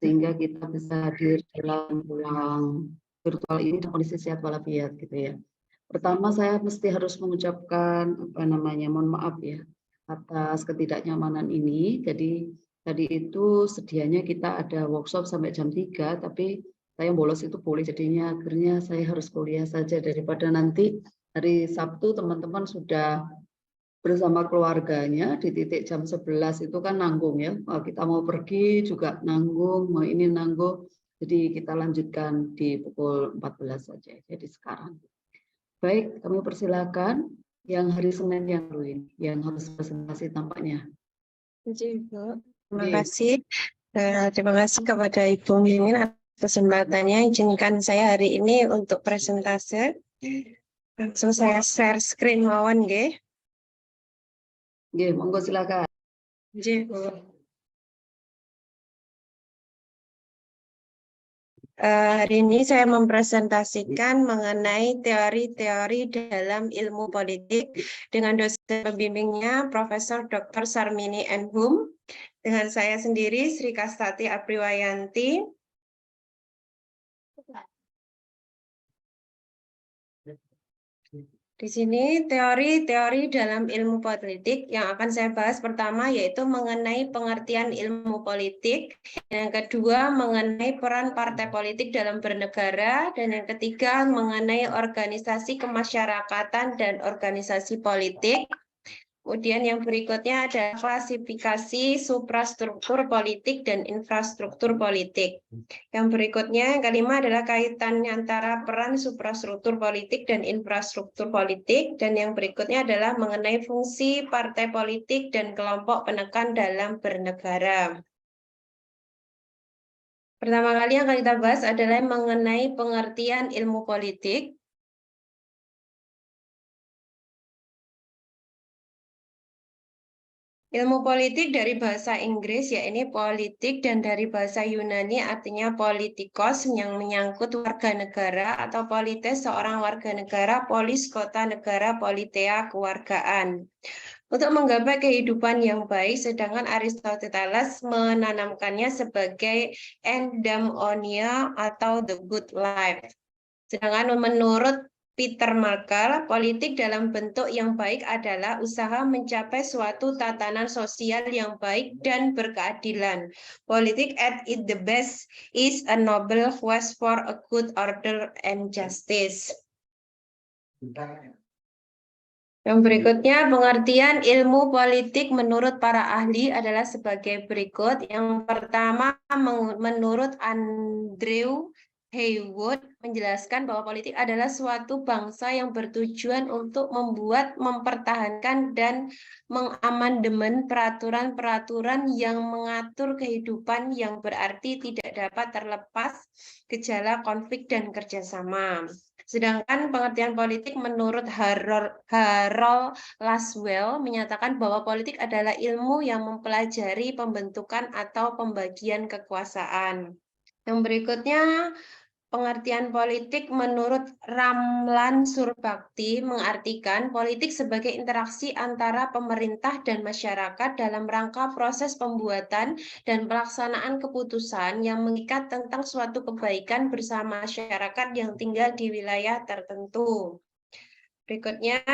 sehingga kita bisa hadir dalam ruang virtual ini dalam kondisi sehat walafiat gitu ya. Pertama saya mesti harus mengucapkan mohon maaf ya atas ketidaknyamanan ini. Jadi tadi itu sedianya kita ada workshop sampai jam 3, tapi saya bolos itu boleh, jadinya akhirnya saya harus kuliah saja daripada nanti hari Sabtu teman-teman sudah bersama keluarganya di titik jam 11 itu kan nanggung ya. Kita mau pergi juga nanggung, mau ini nanggung. Jadi kita lanjutkan di pukul 14 saja. Jadi sekarang. Baik, kami persilakan yang hari Senin yang lalu ini, yang harus presentasi tampaknya. Terima kasih. Terima kasih kepada Ibu Mimin atas kesempatannya. Izinkan saya hari ini untuk presentasi. Langsung saya share screen mawon nggih. Nggih, monggo silakan. Nggih, Bu. Hari ini saya mempresentasikan mengenai teori-teori dalam ilmu politik dengan dosen pembimbingnya Profesor Dr. Sarmini N. Hum, dengan saya sendiri Sri Kastati Apriwayanti. Di sini teori-teori dalam ilmu politik yang akan saya bahas pertama yaitu mengenai pengertian ilmu politik, yang kedua mengenai peran partai politik dalam bernegara, dan yang ketiga mengenai organisasi kemasyarakatan dan organisasi politik. Kemudian yang berikutnya ada klasifikasi suprastruktur politik dan infrastruktur politik. Yang berikutnya, yang kelima adalah kaitan antara peran suprastruktur politik dan infrastruktur politik. Dan yang berikutnya adalah mengenai fungsi partai politik dan kelompok penekan dalam bernegara. Pertama kali yang akan kita bahas adalah mengenai pengertian ilmu politik. Ilmu politik dari bahasa Inggris, yakni politik, dan dari bahasa Yunani artinya politikos, yang menyangkut warga negara, atau polites seorang warga negara, polis kota negara, politea kewargaan. Untuk menggapai kehidupan yang baik, sedangkan Aristoteles menanamkannya sebagai endaimonia atau the good life. Sedangkan menurut Peter Markle, politik dalam bentuk yang baik adalah usaha mencapai suatu tatanan sosial yang baik dan berkeadilan. Politik at its the best is a noble quest for a good order and justice. Yang berikutnya, pengertian ilmu politik menurut para ahli adalah sebagai berikut. Yang pertama, menurut Andrew Haywood menjelaskan bahwa politik adalah suatu bangsa yang bertujuan untuk membuat, mempertahankan, dan mengamandemen peraturan-peraturan yang mengatur kehidupan yang berarti tidak dapat terlepas gejala konflik dan kerjasama. Sedangkan pengertian politik menurut Harold Laswell menyatakan bahwa politik adalah ilmu yang mempelajari pembentukan atau pembagian kekuasaan. Yang berikutnya, pengertian politik menurut Ramlan Surbakti mengartikan politik sebagai interaksi antara pemerintah dan masyarakat dalam rangka proses pembuatan dan pelaksanaan keputusan yang mengikat tentang suatu kebaikan bersama masyarakat yang tinggal di wilayah tertentu. Berikutnya,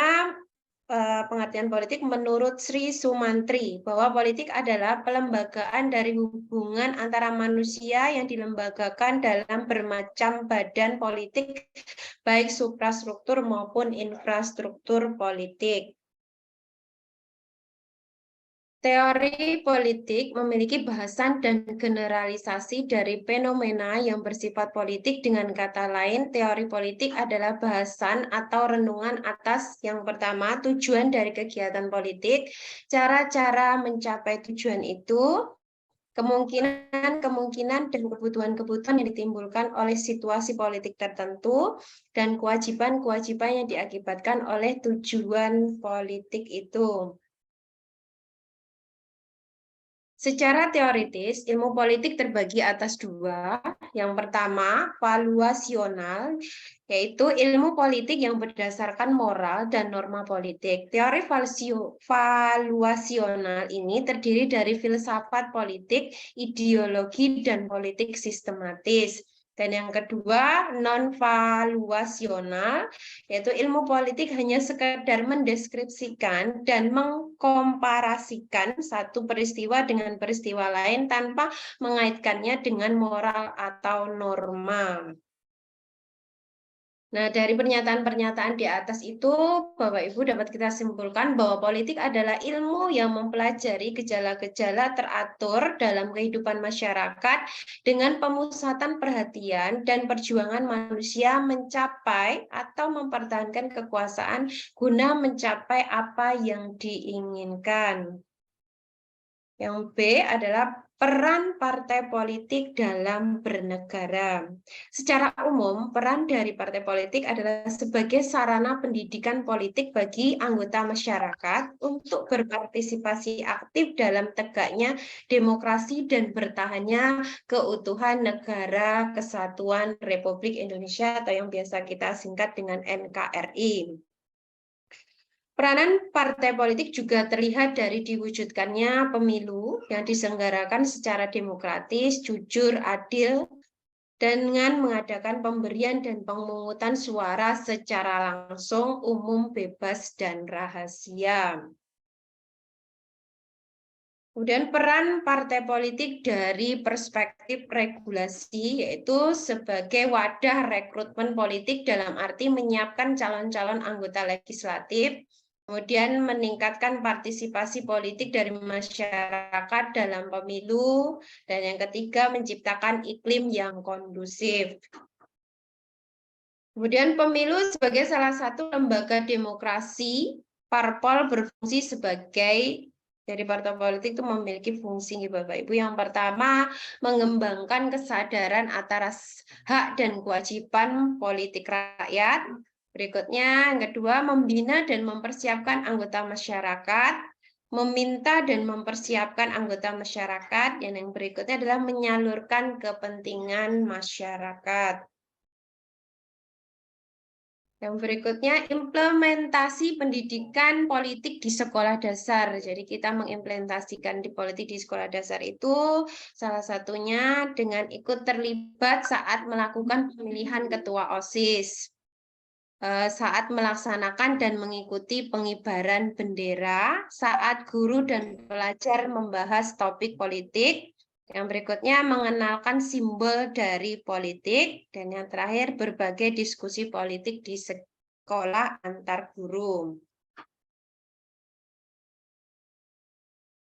pengertian politik menurut Sri Sumantri, bahwa politik adalah pelembagaan dari hubungan antara manusia yang dilembagakan dalam bermacam badan politik, baik suprastruktur maupun infrastruktur politik. Teori politik memiliki bahasan dan generalisasi dari fenomena yang bersifat politik. Dengan kata lain, teori politik adalah bahasan atau renungan atas yang pertama, tujuan dari kegiatan politik, cara-cara mencapai tujuan itu, kemungkinan-kemungkinan dan kebutuhan-kebutuhan yang ditimbulkan oleh situasi politik tertentu, dan kewajiban-kewajiban yang diakibatkan oleh tujuan politik itu. Secara teoritis, ilmu politik terbagi atas dua. Yang pertama, valuasional, yaitu ilmu politik yang berdasarkan moral dan norma politik. Teori valuasional ini terdiri dari filsafat politik, ideologi, dan politik sistematis. Dan yang kedua, non-valuasional, yaitu ilmu politik hanya sekedar mendeskripsikan dan mengkomparasikan satu peristiwa dengan peristiwa lain tanpa mengaitkannya dengan moral atau norma. Nah, dari pernyataan-pernyataan di atas itu, Bapak Ibu dapat kita simpulkan bahwa politik adalah ilmu yang mempelajari gejala-gejala teratur dalam kehidupan masyarakat dengan pemusatan perhatian dan perjuangan manusia mencapai atau mempertahankan kekuasaan guna mencapai apa yang diinginkan. Yang B adalah peran partai politik dalam bernegara. Secara umum, peran dari partai politik adalah sebagai sarana pendidikan politik bagi anggota masyarakat untuk berpartisipasi aktif dalam tegaknya demokrasi dan bertahannya keutuhan negara Kesatuan Republik Indonesia atau yang biasa kita singkat dengan NKRI. Peranan partai politik juga terlihat dari diwujudkannya pemilu yang diselenggarakan secara demokratis, jujur, adil, dengan mengadakan pemberian dan pemungutan suara secara langsung, umum, bebas, dan rahasia. Kemudian peran partai politik dari perspektif regulasi, yaitu sebagai wadah rekrutmen politik dalam arti menyiapkan calon-calon anggota legislatif, kemudian meningkatkan partisipasi politik dari masyarakat dalam pemilu, dan yang ketiga menciptakan iklim yang kondusif. Kemudian pemilu sebagai salah satu lembaga demokrasi, parpol berfungsi sebagai dari partai politik itu memiliki fungsi Bapak Ibu. Yang pertama, mengembangkan kesadaran atas hak dan kewajiban politik rakyat. Berikutnya, yang kedua, membina dan mempersiapkan anggota masyarakat, meminta dan mempersiapkan anggota masyarakat. Dan yang berikutnya adalah menyalurkan kepentingan masyarakat. Yang berikutnya, implementasi pendidikan politik di sekolah dasar. Jadi kita mengimplementasikan di politik di sekolah dasar itu salah satunya dengan ikut terlibat saat melakukan pemilihan ketua OSIS, saat melaksanakan dan mengikuti pengibaran bendera, saat guru dan pelajar membahas topik politik. Yang berikutnya mengenalkan simbol dari politik, dan yang terakhir berbagai diskusi politik di sekolah antar guru.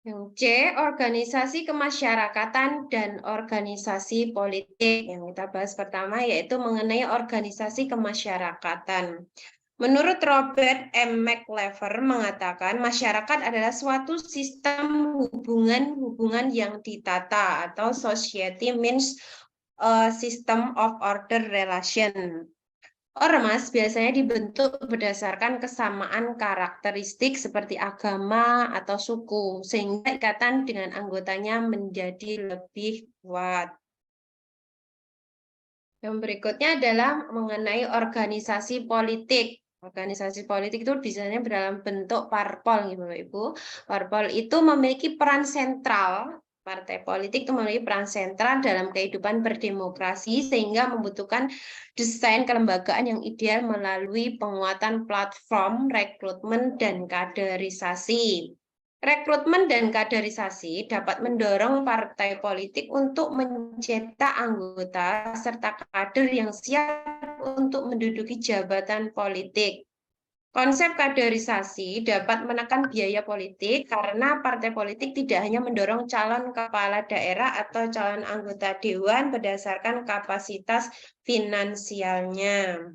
Yang C, organisasi kemasyarakatan dan organisasi politik. Yang kita bahas pertama yaitu mengenai organisasi kemasyarakatan. Menurut Robert M. McLever mengatakan masyarakat adalah suatu sistem hubungan yang ditata atau society means a system of order relation. Ormas biasanya dibentuk berdasarkan kesamaan karakteristik seperti agama atau suku, sehingga ikatan dengan anggotanya menjadi lebih kuat. Yang berikutnya adalah mengenai organisasi politik. Organisasi politik itu biasanya dalam bentuk parpol, Bapak Ibu. Parpol itu memiliki peran sentral. Partai politik itu memiliki peran sentral dalam kehidupan berdemokrasi sehingga membutuhkan desain kelembagaan yang ideal melalui penguatan platform, rekrutmen, dan kaderisasi. Rekrutmen dan kaderisasi dapat mendorong partai politik untuk mencetak anggota serta kader yang siap untuk menduduki jabatan politik. Konsep kaderisasi dapat menekan biaya politik karena partai politik tidak hanya mendorong calon kepala daerah atau calon anggota dewan berdasarkan kapasitas finansialnya.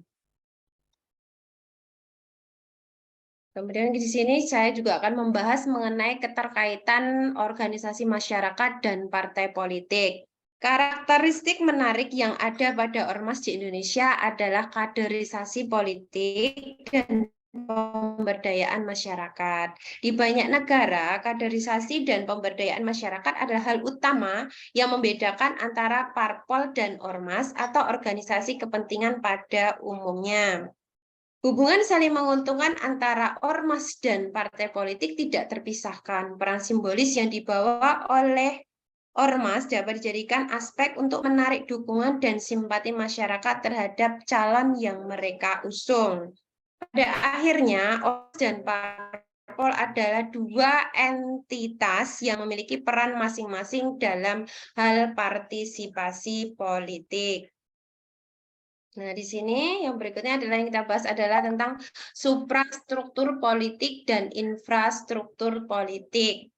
Kemudian di sini saya juga akan membahas mengenai keterkaitan organisasi masyarakat dan partai politik. Karakteristik menarik yang ada pada ormas di Indonesia adalah kaderisasi politik dan pemberdayaan masyarakat. Di banyak negara, kaderisasi dan pemberdayaan masyarakat adalah hal utama yang membedakan antara parpol dan ormas atau organisasi kepentingan pada umumnya. Hubungan saling menguntungkan antara ormas dan partai politik tidak terpisahkan. Peran simbolis yang dibawa oleh ormas dapat dijadikan aspek untuk menarik dukungan dan simpati masyarakat terhadap calon yang mereka usung. Pada akhirnya, ormas dan parpol adalah dua entitas yang memiliki peran masing-masing dalam hal partisipasi politik. Nah, di sini yang berikutnya adalah yang kita bahas adalah tentang suprastruktur politik dan infrastruktur politik.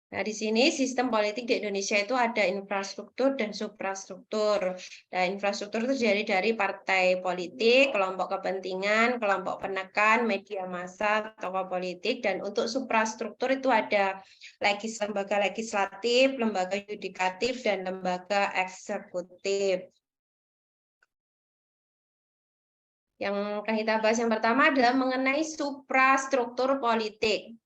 Nah, di sini sistem politik di Indonesia itu ada infrastruktur dan suprastruktur. Nah, infrastruktur itu terdiri dari partai politik, kelompok kepentingan, kelompok penekan, media massa, tokoh politik, dan untuk suprastruktur itu ada lembaga legislatif, lembaga yudikatif, dan lembaga eksekutif. Yang akan kita bahas yang pertama adalah mengenai suprastruktur politik.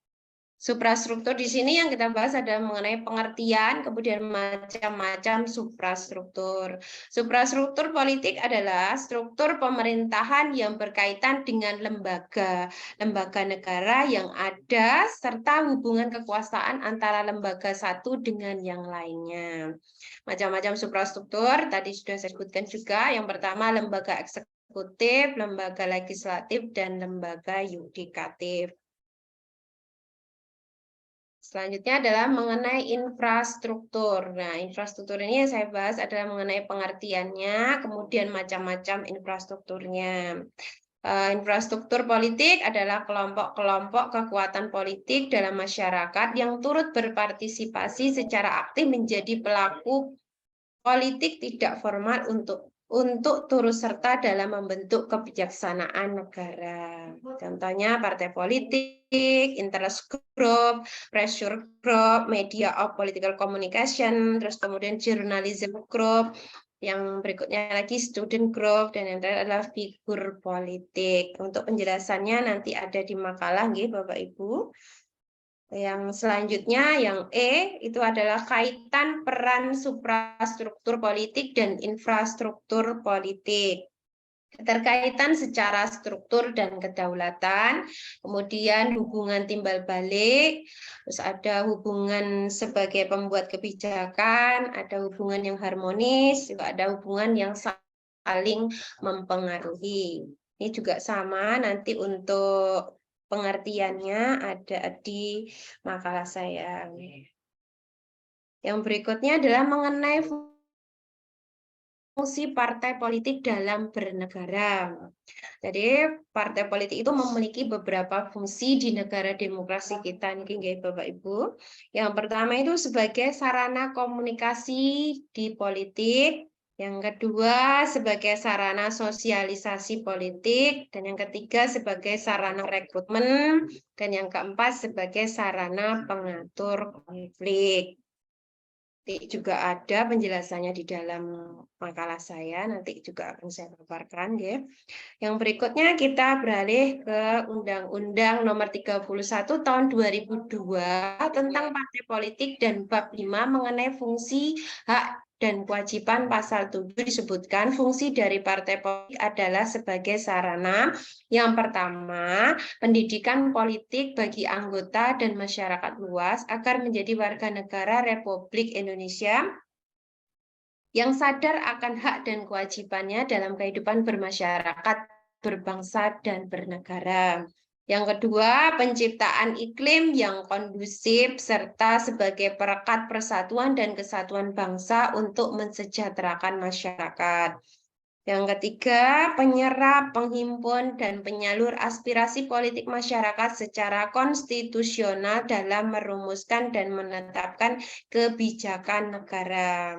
Suprastruktur di sini yang kita bahas adalah mengenai pengertian, kemudian macam-macam suprastruktur. Suprastruktur politik adalah struktur pemerintahan yang berkaitan dengan lembaga negara yang ada, serta hubungan kekuasaan antara lembaga satu dengan yang lainnya. Macam-macam suprastruktur, tadi sudah saya sebutkan juga. Yang pertama, lembaga eksekutif, lembaga legislatif, dan lembaga yudikatif. Selanjutnya adalah mengenai infrastruktur. Nah, infrastruktur ini yang saya bahas adalah mengenai pengertiannya, kemudian macam-macam infrastrukturnya. Infrastruktur politik adalah kelompok-kelompok kekuatan politik dalam masyarakat yang turut berpartisipasi secara aktif menjadi pelaku politik tidak formal untuk turut serta dalam membentuk kebijaksanaan negara. Contohnya partai politik, interest group, pressure group, media of political communication, terus kemudian journalism group, yang berikutnya lagi student group, dan yang terakhir adalah figur politik. Untuk penjelasannya nanti ada di makalah, Bapak Ibu. Yang selanjutnya, yang E, itu adalah kaitan peran suprastruktur politik dan infrastruktur politik. Keterkaitan secara struktur dan kedaulatan, kemudian hubungan timbal balik, terus ada hubungan sebagai pembuat kebijakan, ada hubungan yang harmonis, juga ada hubungan yang saling mempengaruhi. Ini juga sama nanti untuk pengertiannya ada di makalah saya. Yang berikutnya adalah mengenai fungsi partai politik dalam bernegara. Jadi partai politik itu memiliki beberapa fungsi di negara demokrasi kita nih Bapak Ibu. Yang pertama itu sebagai sarana komunikasi di politik. Yang kedua sebagai sarana sosialisasi politik, dan yang ketiga sebagai sarana rekrutmen, dan yang keempat sebagai sarana pengatur konflik. Nanti juga ada penjelasannya di dalam makalah saya, nanti juga akan saya paparkan ya. Yang berikutnya kita beralih ke Undang-Undang Nomor 31 Tahun 2002 tentang Partai Politik dan Bab 5 mengenai fungsi, hak, dan kewajiban. Pasal 7 disebutkan fungsi dari partai politik adalah sebagai sarana. Yang pertama, pendidikan politik bagi anggota dan masyarakat luas agar menjadi warga negara Republik Indonesia yang sadar akan hak dan kewajibannya dalam kehidupan bermasyarakat, berbangsa, dan bernegara. Yang kedua, penciptaan iklim yang kondusif serta sebagai perekat persatuan dan kesatuan bangsa untuk mensejahterakan masyarakat. Yang ketiga, penyerap, penghimpun, dan penyalur aspirasi politik masyarakat secara konstitusional dalam merumuskan dan menetapkan kebijakan negara.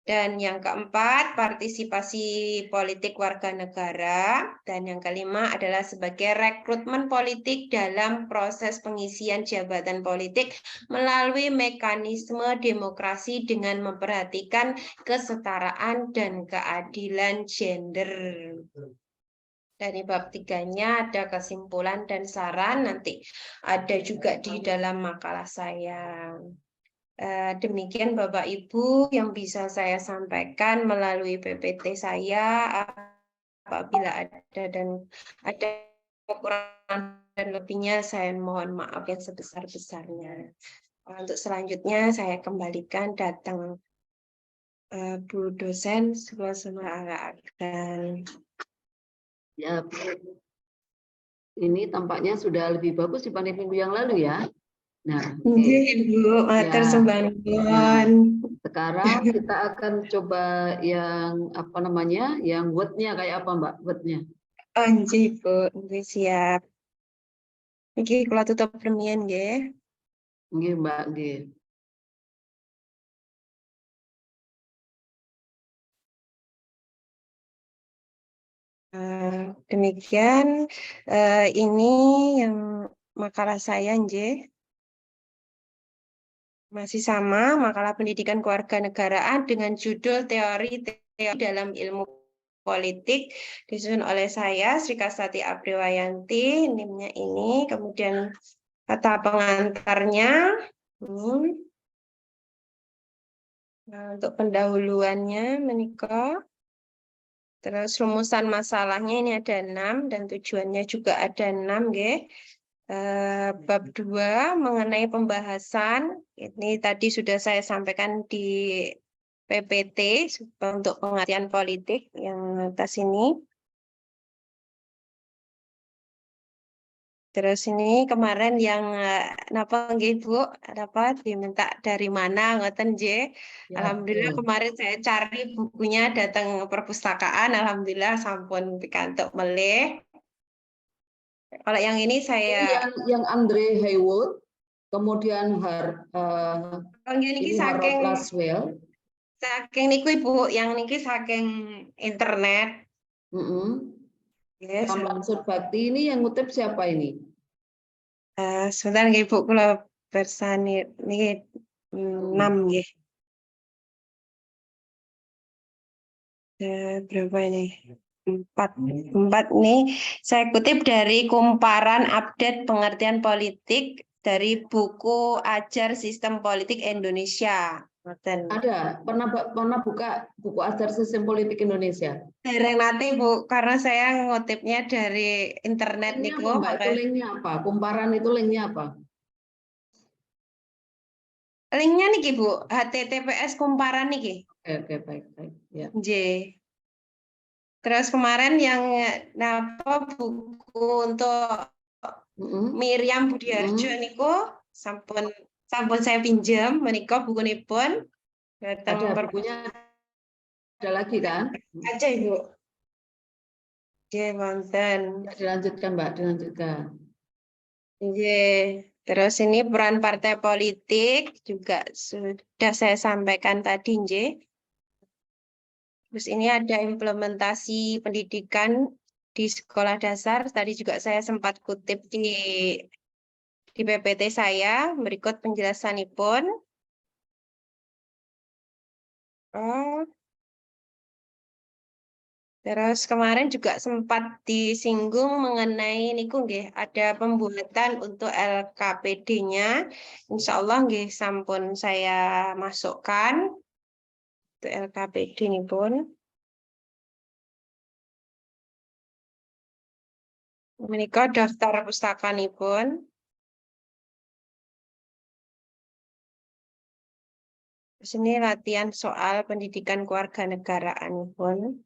Dan yang keempat, partisipasi politik warga negara. Dan yang kelima adalah sebagai rekrutmen politik dalam proses pengisian jabatan politik melalui mekanisme demokrasi dengan memperhatikan kesetaraan dan keadilan gender. Dari bab 3-nya ada kesimpulan dan saran, nanti ada juga di dalam makalah saya. Demikian Bapak Ibu yang bisa saya sampaikan melalui PPT saya. Apabila ada kekurangan dan lebihnya, saya mohon maaf yang sebesar-besarnya. Untuk selanjutnya saya kembalikan datang Bu dosen semua dan Ya, Bu. Ini tampaknya sudah lebih bagus dibanding minggu yang lalu ya. Nah, oke. Ibu, matur Ya. sembah Nah, nuwun. sekarang kita akan coba yang apa namanya, yang word-nya kayak apa Mbak? Word-nya. Oh, nggih, Bu. Nggih, siap. Iki kula tutup premian nggih. Nggih Mbak, nggih. Demikian ini yang makalah saya nggih. Masih sama, makalah pendidikan kewarganegaraan dengan judul teori dalam ilmu politik disusun oleh saya Sri Kastati Apriwayanti, NIM-nya ini, kemudian kata pengantarnya. Nah, untuk pendahuluannya menikah. Terus rumusan masalahnya ini ada 6 dan tujuannya juga ada 6, nggih. Bab 2 mengenai pembahasan, ini tadi sudah saya sampaikan di PPT untuk pengertian politik yang atas ini. Terus ini kemarin yang napa nggih Bu, apa diminta dari mana ngoten nggih. Ya, Alhamdulillah betul. kemarin saya cari bukunya datang perpustakaan, alhamdulillah sampun pikantuk melih. Kalau yang ini Ini saya yang Andre Haywood, kemudian niki ini Harold saking Laswell. niku Ibu, yang niki saking internet. Yes, Sama Maksud Bakti ini yang ngutip siapa ini? sebentar nggih Ibu, kula bersani niki 6 nggih. Berapa ini? 4 nih. Saya kutip dari Kumparan Update Pengertian Politik dari buku Ajar Sistem Politik Indonesia. Ngoten. Ada, pernah buka buku Ajar Sistem Politik Indonesia. Dereng nate Bu, karena saya ngutipnya dari internet Linknya niku, apa Mbak? Itu makanya linknya apa? Kumparan itu linknya apa? linknya niki Bu, HTTPS Kumparan niki. Oke, baik, baik. Ya. J. Terus kemarin yang napa buku untuk Miriam Budiarjo niku sampun saya pinjam menika bukunipun datang Ada bukunya, ada lagi kan? aja Ibu. Nggih wonten. Ya, dilanjutkan Mbak, dilanjutkan. Nggih. Terus ini peran partai politik juga sudah saya sampaikan tadi nggih. Terus ini ada implementasi pendidikan di sekolah dasar. Tadi juga saya sempat kutip di PPT saya. Berikut penjelasanipun. Oh, terus kemarin juga sempat disinggung mengenai niku nggih, ada pembuatan untuk LKPD-nya. Insya Allah nggih sampun saya masukkan untuk LKPD ini pun. Menika daftar pustakanipun. Terus ini latihan soal pendidikan kewarganegaraan pun.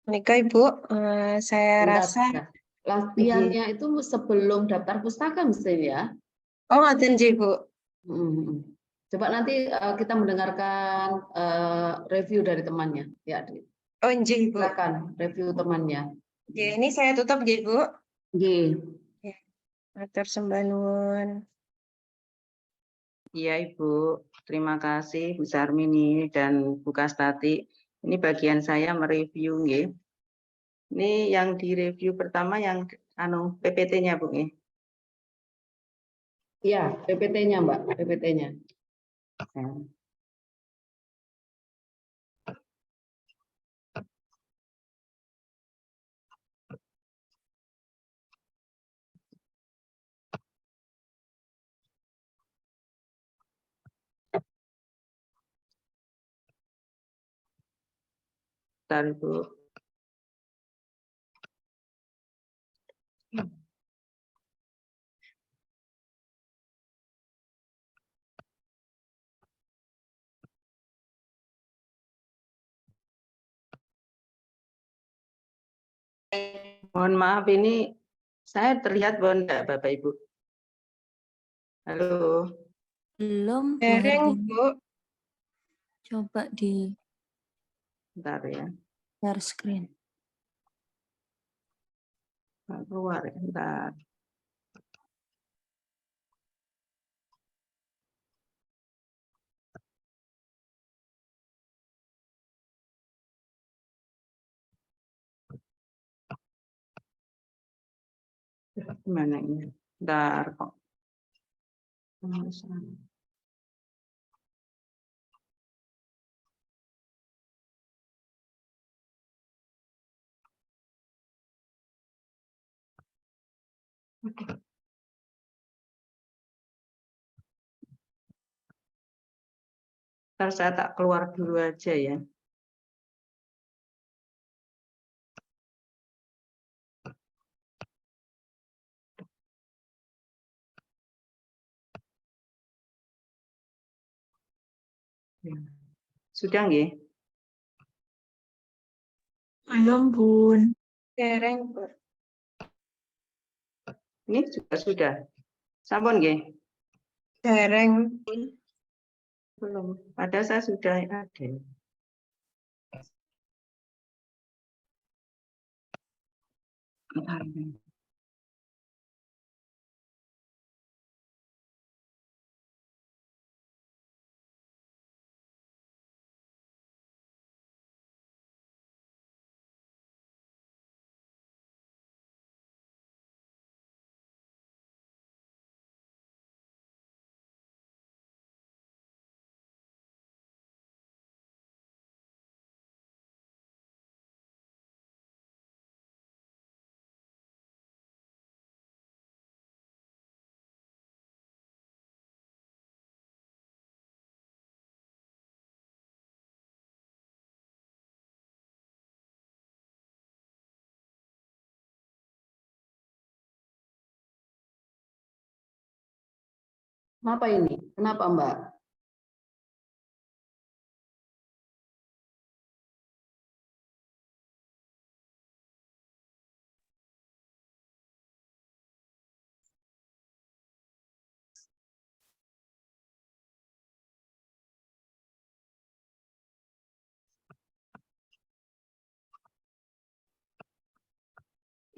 Menika Ibu, saya Bentar, rasa bentar. Latihannya itu sebelum daftar pustaka mesti ya. oh ngaten nggih, Bu. Coba nanti kita mendengarkan review dari temannya. Ya, Oh nggih, Bu. silakan review temannya. Ya, ini saya tutup nggih, Bu. Nggih. Ya, matur sembah nuwun. Iya Ibu, terima kasih Bu Sarmini dan Bu Kastati. Ini bagian saya mereview nggih. Ini yang direview pertama yang PPT-nya Bu nggih. Iya, PPT-nya Mbak, PPT-nya. Bentar, Ibu. Mohon maaf, ini saya terlihat bahwa enggak, Bapak Ibu. Halo. Belum, Bu Sharing, Herlina. Bu. Coba di Bentar ya. share screen. Nggak keluar ya, bentar. Gimana ini? Bentar kok. Oke. Ntar saya tak keluar dulu aja ya. Sudah nggih? Belum, Bun. Sharing, Bu. Ini juga sudah. Sampun nggih? Sharing. Belum. Padahal saya sudah ada. Bentar. Kenapa ini? Kenapa Mbak?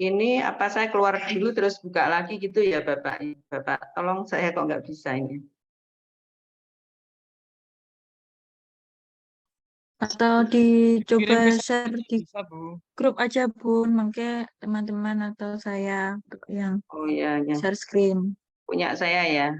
Ini apa saya keluar dulu terus buka lagi gitu ya Bapak? Bapak, tolong saya kok nggak bisa ini. Atau dicoba Kirim ke share saya di bisa, Bu. grup aja, Bun. Makanya teman-teman atau saya yang Oh iya, ya. share screen. Punya saya ya.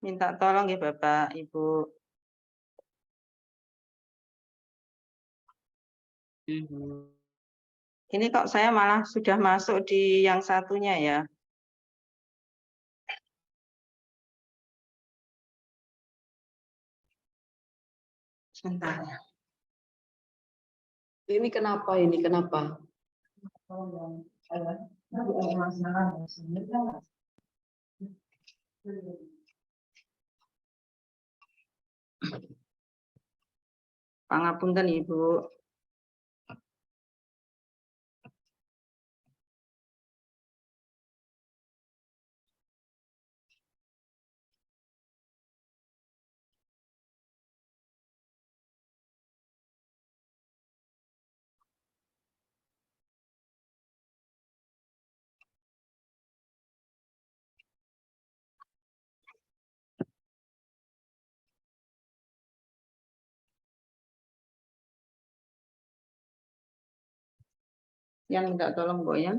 Minta tolong ya Bapak, Ibu. Ini kok saya malah sudah masuk di yang satunya ya. Sebentar ya. Ini kenapa ini? Kenapa? Pangapunten Ibu. Yang minta tolong Bu ya.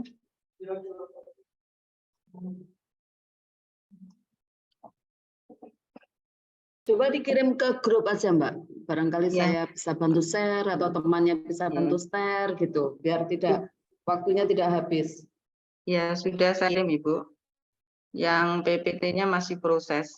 Coba dikirim ke grup aja Mbak. Barangkali Ya. saya bisa bantu share atau temannya bisa bantu share gitu, biar tidak waktunya tidak habis. Ya, sudah saya kirim Ibu. Yang PPT-nya masih proses.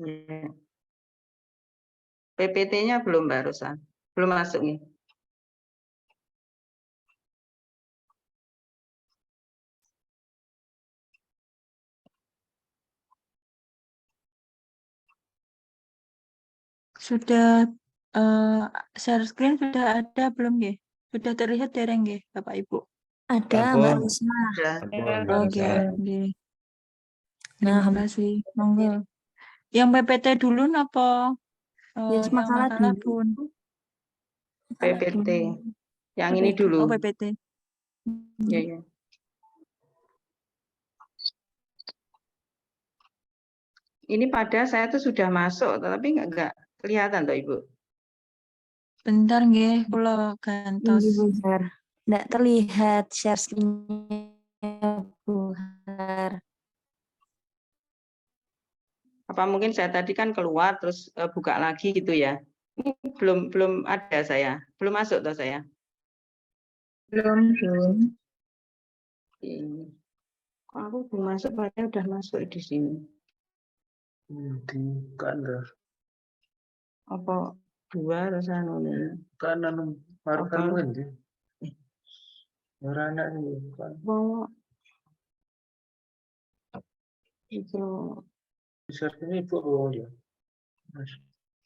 Ya. PPT-nya belum Mbak Rosa. Belum masuk nih. Sudah share screen sudah ada belum nggih? Sudah terlihat dereng nggih, Bapak Ibu? Ada Mbak Risma. Oke, nggih. Nah, Terima kasih. Monggo. Yang PPT dulu napa Yes, yang makalah makalah dulu. Bun? PPT. Yang ini dulu. Oh, PPT. Ya, ya. Ini pada saya tuh sudah masuk, tapi nggak kelihatan toh Ibu. Bentar nggih, kula gantos. Bentar. Nggak terlihat share screen-nya Bu Har. Apa mungkin saya tadi kan keluar terus buka lagi gitu ya. Ini belum ada saya. Belum masuk toh saya. Belum. Ini. Kok aku belum masuk, padahal udah masuk di sini. Kanan, Apa dua terus anu nih? kanan, baru Apa? kamu ini. Orang anak ini bukan. Oh, itu. Besar ini ibu oh ya.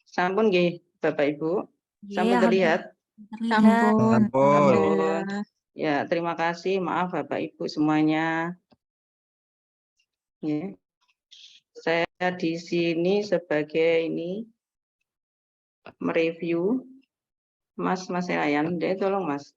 Sampun nggih, Bapak Ibu. Sampun Iya, terlihat. terlihat. Sampun. Sampun. Alhamdulillah. Ya, terima kasih. Maaf Bapak Ibu semuanya. Ya. Saya di sini sebagai ini mereview. Mas Elayan, deh tolong Mas.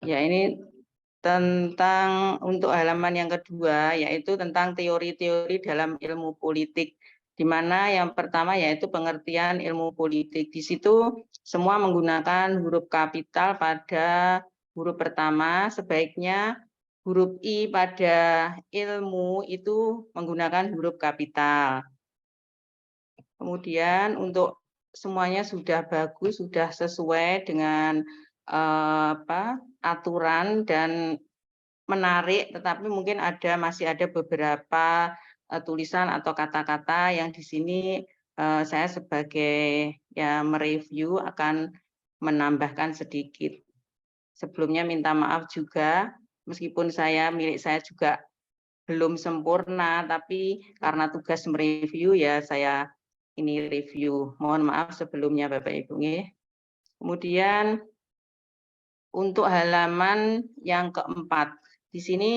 Ya, ini tentang untuk halaman yang kedua, yaitu tentang teori-teori dalam ilmu politik, di mana yang pertama yaitu pengertian ilmu politik. Di situ semua menggunakan huruf kapital pada huruf pertama, sebaiknya huruf I pada ilmu itu menggunakan huruf kapital. Kemudian untuk semuanya sudah bagus, sudah sesuai dengan aturan dan menarik, tetapi mungkin masih ada beberapa tulisan atau kata-kata yang di sini saya sebagai ya mereview akan menambahkan sedikit. Sebelumnya minta maaf juga, meskipun milik saya juga belum sempurna, tapi karena tugas mereview ya saya ini review. Mohon maaf sebelumnya Bapak Ibu. Kemudian untuk halaman yang keempat, di sini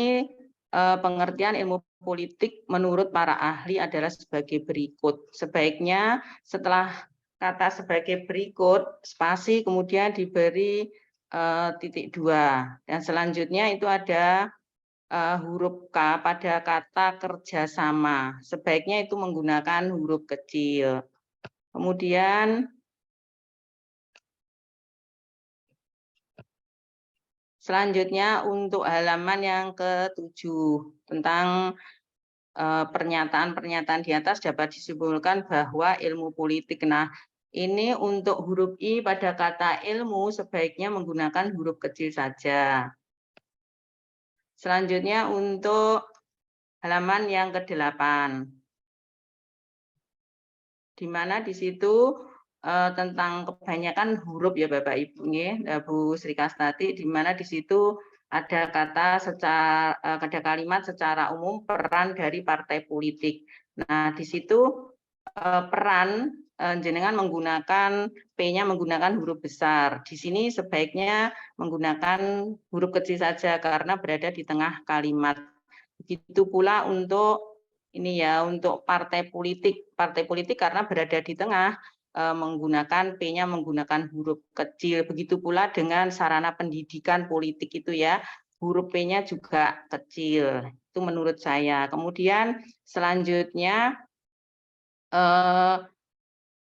pengertian ilmu politik menurut para ahli adalah sebagai berikut. Sebaiknya setelah kata sebagai berikut, spasi kemudian diberi titik 2. Dan selanjutnya itu ada huruf K pada kata kerjasama. Sebaiknya itu menggunakan huruf kecil. Kemudian selanjutnya untuk halaman yang ke-7 tentang pernyataan-pernyataan di atas dapat disimpulkan bahwa ilmu politik. Nah, ini untuk huruf I pada kata ilmu sebaiknya menggunakan huruf kecil saja. Selanjutnya untuk halaman yang ke-8. Di mana di situ tentang kebanyakan huruf ya Bapak Ibu Bu Sri Kastati, di mana di situ ada ada kalimat secara umum peran dari partai politik. Nah, di situ peran jenengan menggunakan P-nya menggunakan huruf besar. Di sini sebaiknya menggunakan huruf kecil saja karena berada di tengah kalimat. Begitu pula untuk ini ya, untuk partai politik. Partai politik karena berada di tengah menggunakan P-nya menggunakan huruf kecil. Begitu pula dengan sarana pendidikan politik itu ya, huruf P-nya juga kecil. Itu menurut saya. Kemudian selanjutnya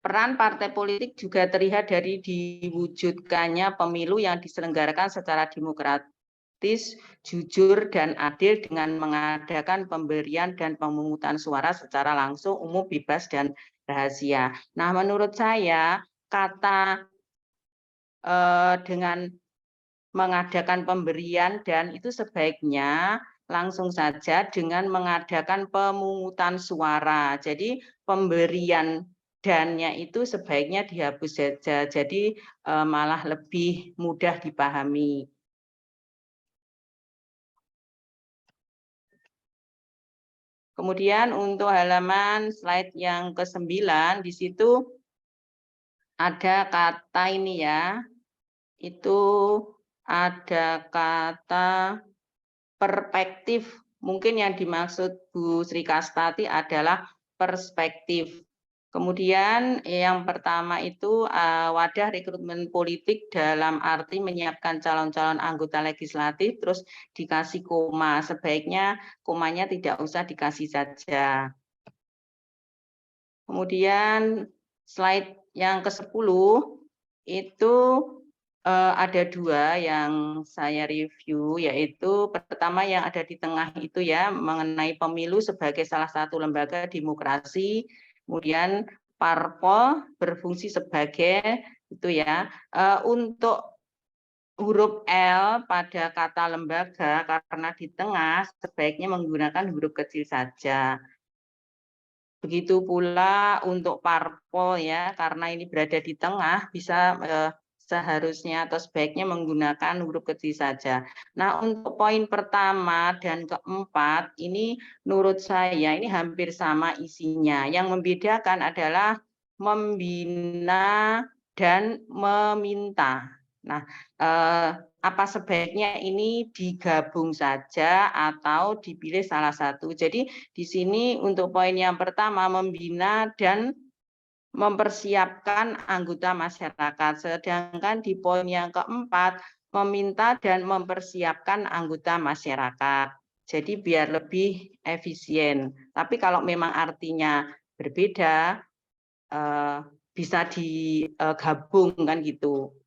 peran partai politik juga terlihat dari diwujudkannya pemilu yang diselenggarakan secara demokratis, jujur, dan adil dengan mengadakan pemberian dan pemungutan suara secara langsung, umum, bebas, dan rahasia. Nah, menurut saya kata dengan mengadakan pemberian dan itu sebaiknya langsung saja dengan mengadakan pemungutan suara. Jadi pemberian dannya itu sebaiknya dihapus saja. Jadi malah lebih mudah dipahami. Kemudian untuk halaman slide yang ke-9, di situ ada kata ini ya, itu ada kata perspektif. Mungkin yang dimaksud Bu Sri Kastati adalah perspektif. Kemudian yang pertama itu wadah rekrutmen politik dalam arti menyiapkan calon-calon anggota legislatif, terus dikasih koma. Sebaiknya komanya tidak usah dikasih saja. Kemudian slide yang ke-10 itu ada 2 yang saya review, yaitu pertama yang ada di tengah itu ya, mengenai pemilu sebagai salah satu lembaga demokrasi, kemudian parpol berfungsi sebagai itu ya, untuk huruf L pada kata lembaga karena di tengah sebaiknya menggunakan huruf kecil saja. Begitu pula untuk parpol ya, karena ini berada di tengah bisa seharusnya atau sebaiknya menggunakan huruf kecil saja. Nah, untuk poin pertama dan keempat ini menurut saya ini hampir sama isinya. Yang membedakan adalah membina dan meminta. Nah, apa sebaiknya ini digabung saja atau dipilih salah satu. Jadi di sini untuk poin yang pertama membina dan mempersiapkan anggota masyarakat. Sedangkan di poin yang keempat, meminta dan mempersiapkan anggota masyarakat. Jadi biar lebih efisien. Tapi kalau memang artinya berbeda, bisa digabung kan gitu.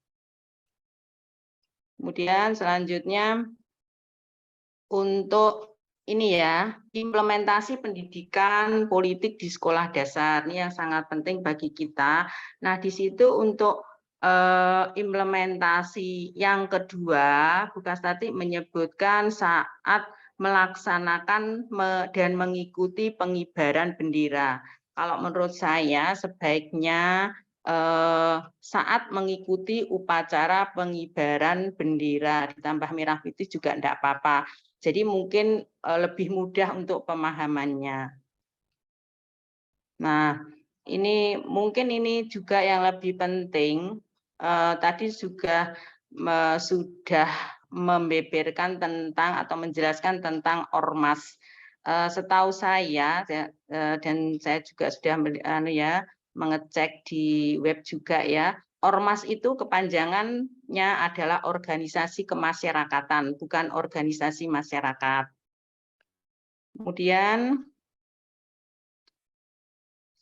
Kemudian selanjutnya untuk ini ya, implementasi pendidikan politik di sekolah dasar. Ini yang sangat penting bagi kita. Nah, di situ untuk implementasi yang kedua, Bu Kastati menyebutkan saat melaksanakan dan mengikuti pengibaran bendera. Kalau menurut saya sebaiknya saat mengikuti upacara pengibaran bendera ditambah merah putih juga tidak apa-apa. Jadi mungkin lebih mudah untuk pemahamannya. Nah, ini mungkin ini juga yang lebih penting. Tadi juga sudah membeberkan tentang atau menjelaskan tentang ormas. Setahu saya dan saya juga sudah mengecek di web juga ya. Ormas itu kepanjangannya adalah organisasi kemasyarakatan, bukan organisasi masyarakat. Kemudian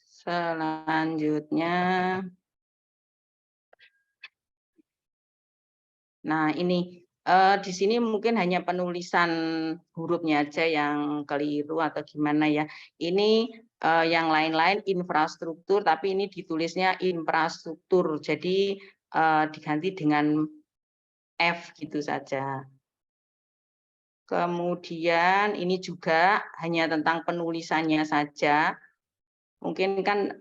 selanjutnya, nah ini di sini mungkin hanya penulisan hurufnya aja yang keliru atau gimana ya. Ini yang lain-lain infrastruktur, tapi ini ditulisnya infrastruktur, jadi diganti dengan F gitu saja. Kemudian ini juga hanya tentang penulisannya saja. Mungkin kan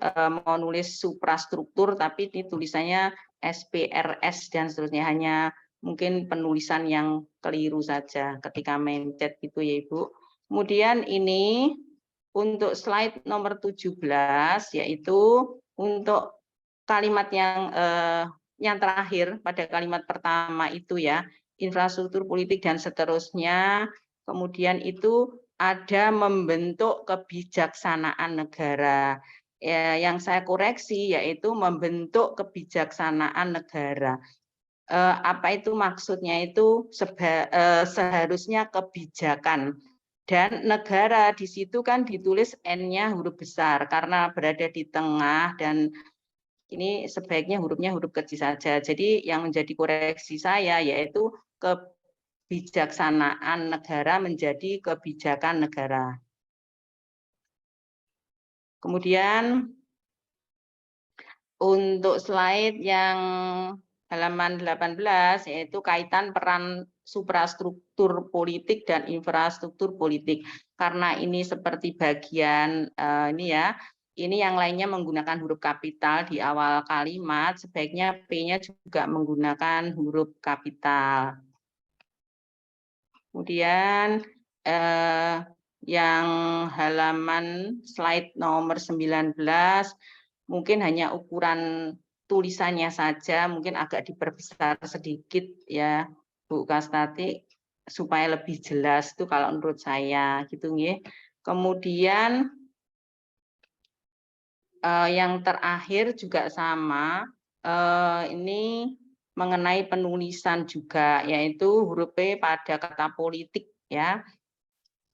mau nulis suprastruktur, tapi ini tulisannya SPRS dan seterusnya, hanya mungkin penulisan yang keliru saja ketika mencet gitu ya Ibu. Kemudian ini untuk slide nomor 17, yaitu untuk kalimat yang terakhir pada kalimat pertama itu ya, infrastruktur politik dan seterusnya. Kemudian itu ada membentuk kebijaksanaan negara. Ya, yang saya koreksi yaitu membentuk kebijaksanaan negara. Apa itu maksudnya? Itu seharusnya kebijakan. Dan negara di situ kan ditulis N-nya huruf besar karena berada di tengah, dan ini sebaiknya hurufnya huruf kecil saja. Jadi yang menjadi koreksi saya yaitu kebijaksanaan negara menjadi kebijakan negara. Kemudian untuk slide yang halaman 18 yaitu kaitan peran suprastruktur politik dan infrastruktur politik. Karena ini seperti bagian ini ya, ini yang lainnya menggunakan huruf kapital di awal kalimat, sebaiknya P-nya juga menggunakan huruf kapital. Kemudian yang halaman slide nomor 19 mungkin hanya ukuran tulisannya saja, mungkin agak diperbesar sedikit ya Bu Kastati supaya lebih jelas itu kalau menurut saya gitu nggih. Kemudian yang terakhir juga sama, ini mengenai penulisan juga, yaitu huruf P pada kata politik ya.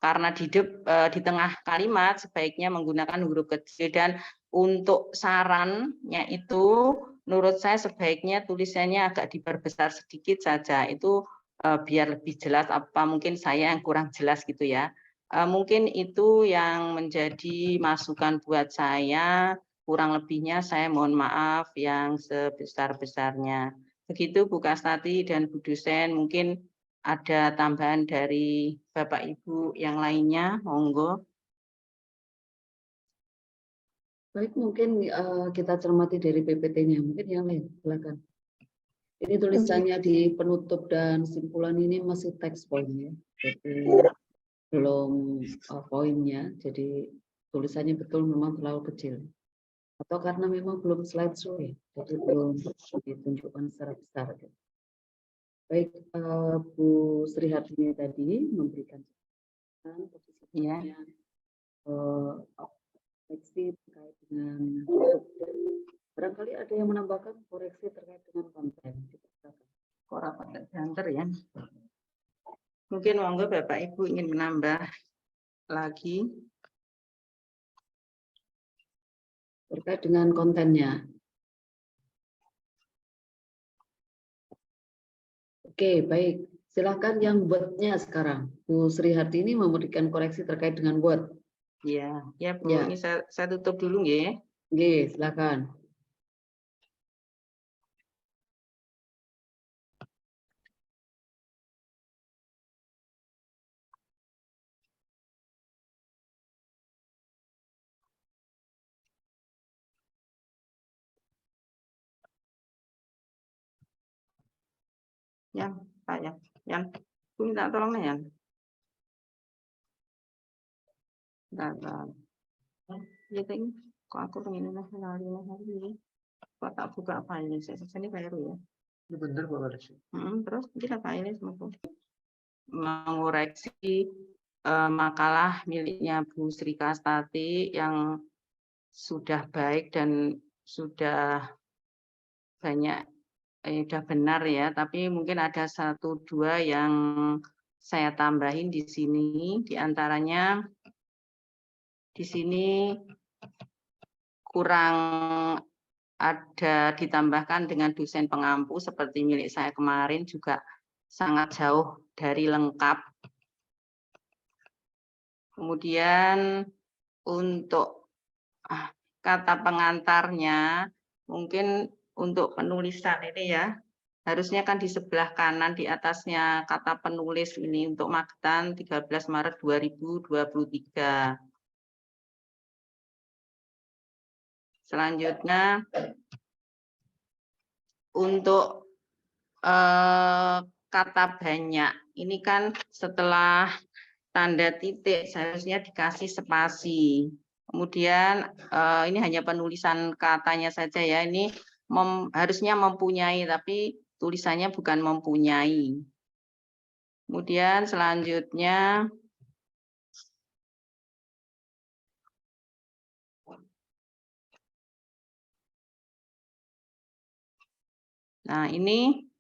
Karena di tengah kalimat sebaiknya menggunakan huruf kecil, dan untuk sarannya itu menurut saya sebaiknya tulisannya agak diperbesar sedikit saja, itu biar lebih jelas. Apa mungkin saya yang kurang jelas gitu ya. Mungkin itu yang menjadi masukan buat saya, kurang lebihnya saya mohon maaf yang sebesar-besarnya. Begitu Bu Kastati dan Bu Dosen, mungkin ada tambahan dari Bapak Ibu yang lainnya, monggo. Baik, mungkin kita cermati dari PPT-nya. Mungkin yang lain, silakan. Ini tulisannya di penutup dan simpulan ini masih teks poinnya, jadi belum poinnya. Jadi tulisannya betul memang terlalu kecil. Atau karena memang belum slideshow ya, jadi belum ditunjukkan secara besar. Baik, Bu Sri Hartini tadi memberikan posisinya koreksi terkait dengan barangkali ada yang menambahkan koreksi terkait dengan konten. Kok rapat banter ya? Mungkin monggo Bapak Ibu ingin menambah lagi terkait dengan kontennya. Oke, baik. Silakan yang Word-nya sekarang. Bu Sri Hartini memberikan koreksi terkait dengan Word. ya, ya Bu. Ya. Ini saya tutup dulu nggih. Oke, silakan. Yan, Pak ya. Yan, aku minta tolongnya Yan. Bentar. Ya ini kok aku pengen hari ini. Kok tak buka filenya ini baru ya. Ini bener Pak Waris. Terus kita filenya semua mengoreksi makalah miliknya Bu Sri Kastati yang sudah baik dan sudah banyak sudah benar ya, tapi mungkin ada 1-2 yang saya tambahin di sini, diantaranya di sini kurang ada ditambahkan dengan dosen pengampu seperti milik saya kemarin juga sangat jauh dari lengkap. Kemudian untuk kata pengantarnya mungkin untuk penulisan ini ya harusnya kan di sebelah kanan di atasnya kata penulis ini untuk Magetan 13 Maret 2023. Selanjutnya untuk kata banyak ini kan setelah tanda titik seharusnya dikasih spasi. Kemudian ini hanya penulisan katanya saja ya. Ini harusnya mempunyai tapi tulisannya bukan mempunyai. Kemudian selanjutnya nah ini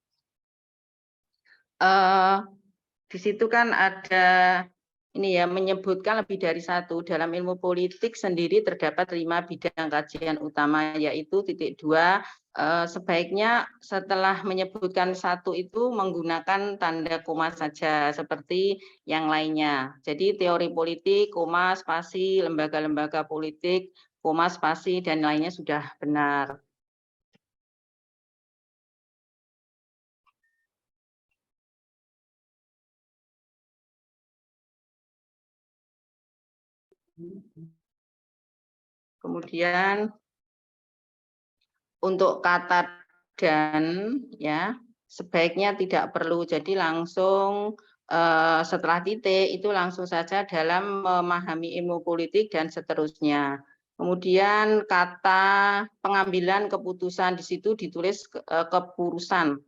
di situ kan ada ini ya menyebutkan lebih dari 1. Dalam ilmu politik sendiri terdapat 5 bidang kajian utama, yaitu titik 2 sebaiknya setelah menyebutkan 1 itu menggunakan tanda koma saja seperti yang lainnya. Jadi teori politik, koma, spasi, lembaga-lembaga politik, koma, spasi, dan lainnya sudah benar. Kemudian untuk kata dan ya sebaiknya tidak perlu, jadi langsung setelah titik itu langsung saja dalam memahami ilmu politik dan seterusnya. Kemudian kata pengambilan keputusan di situ ditulis kepurusan.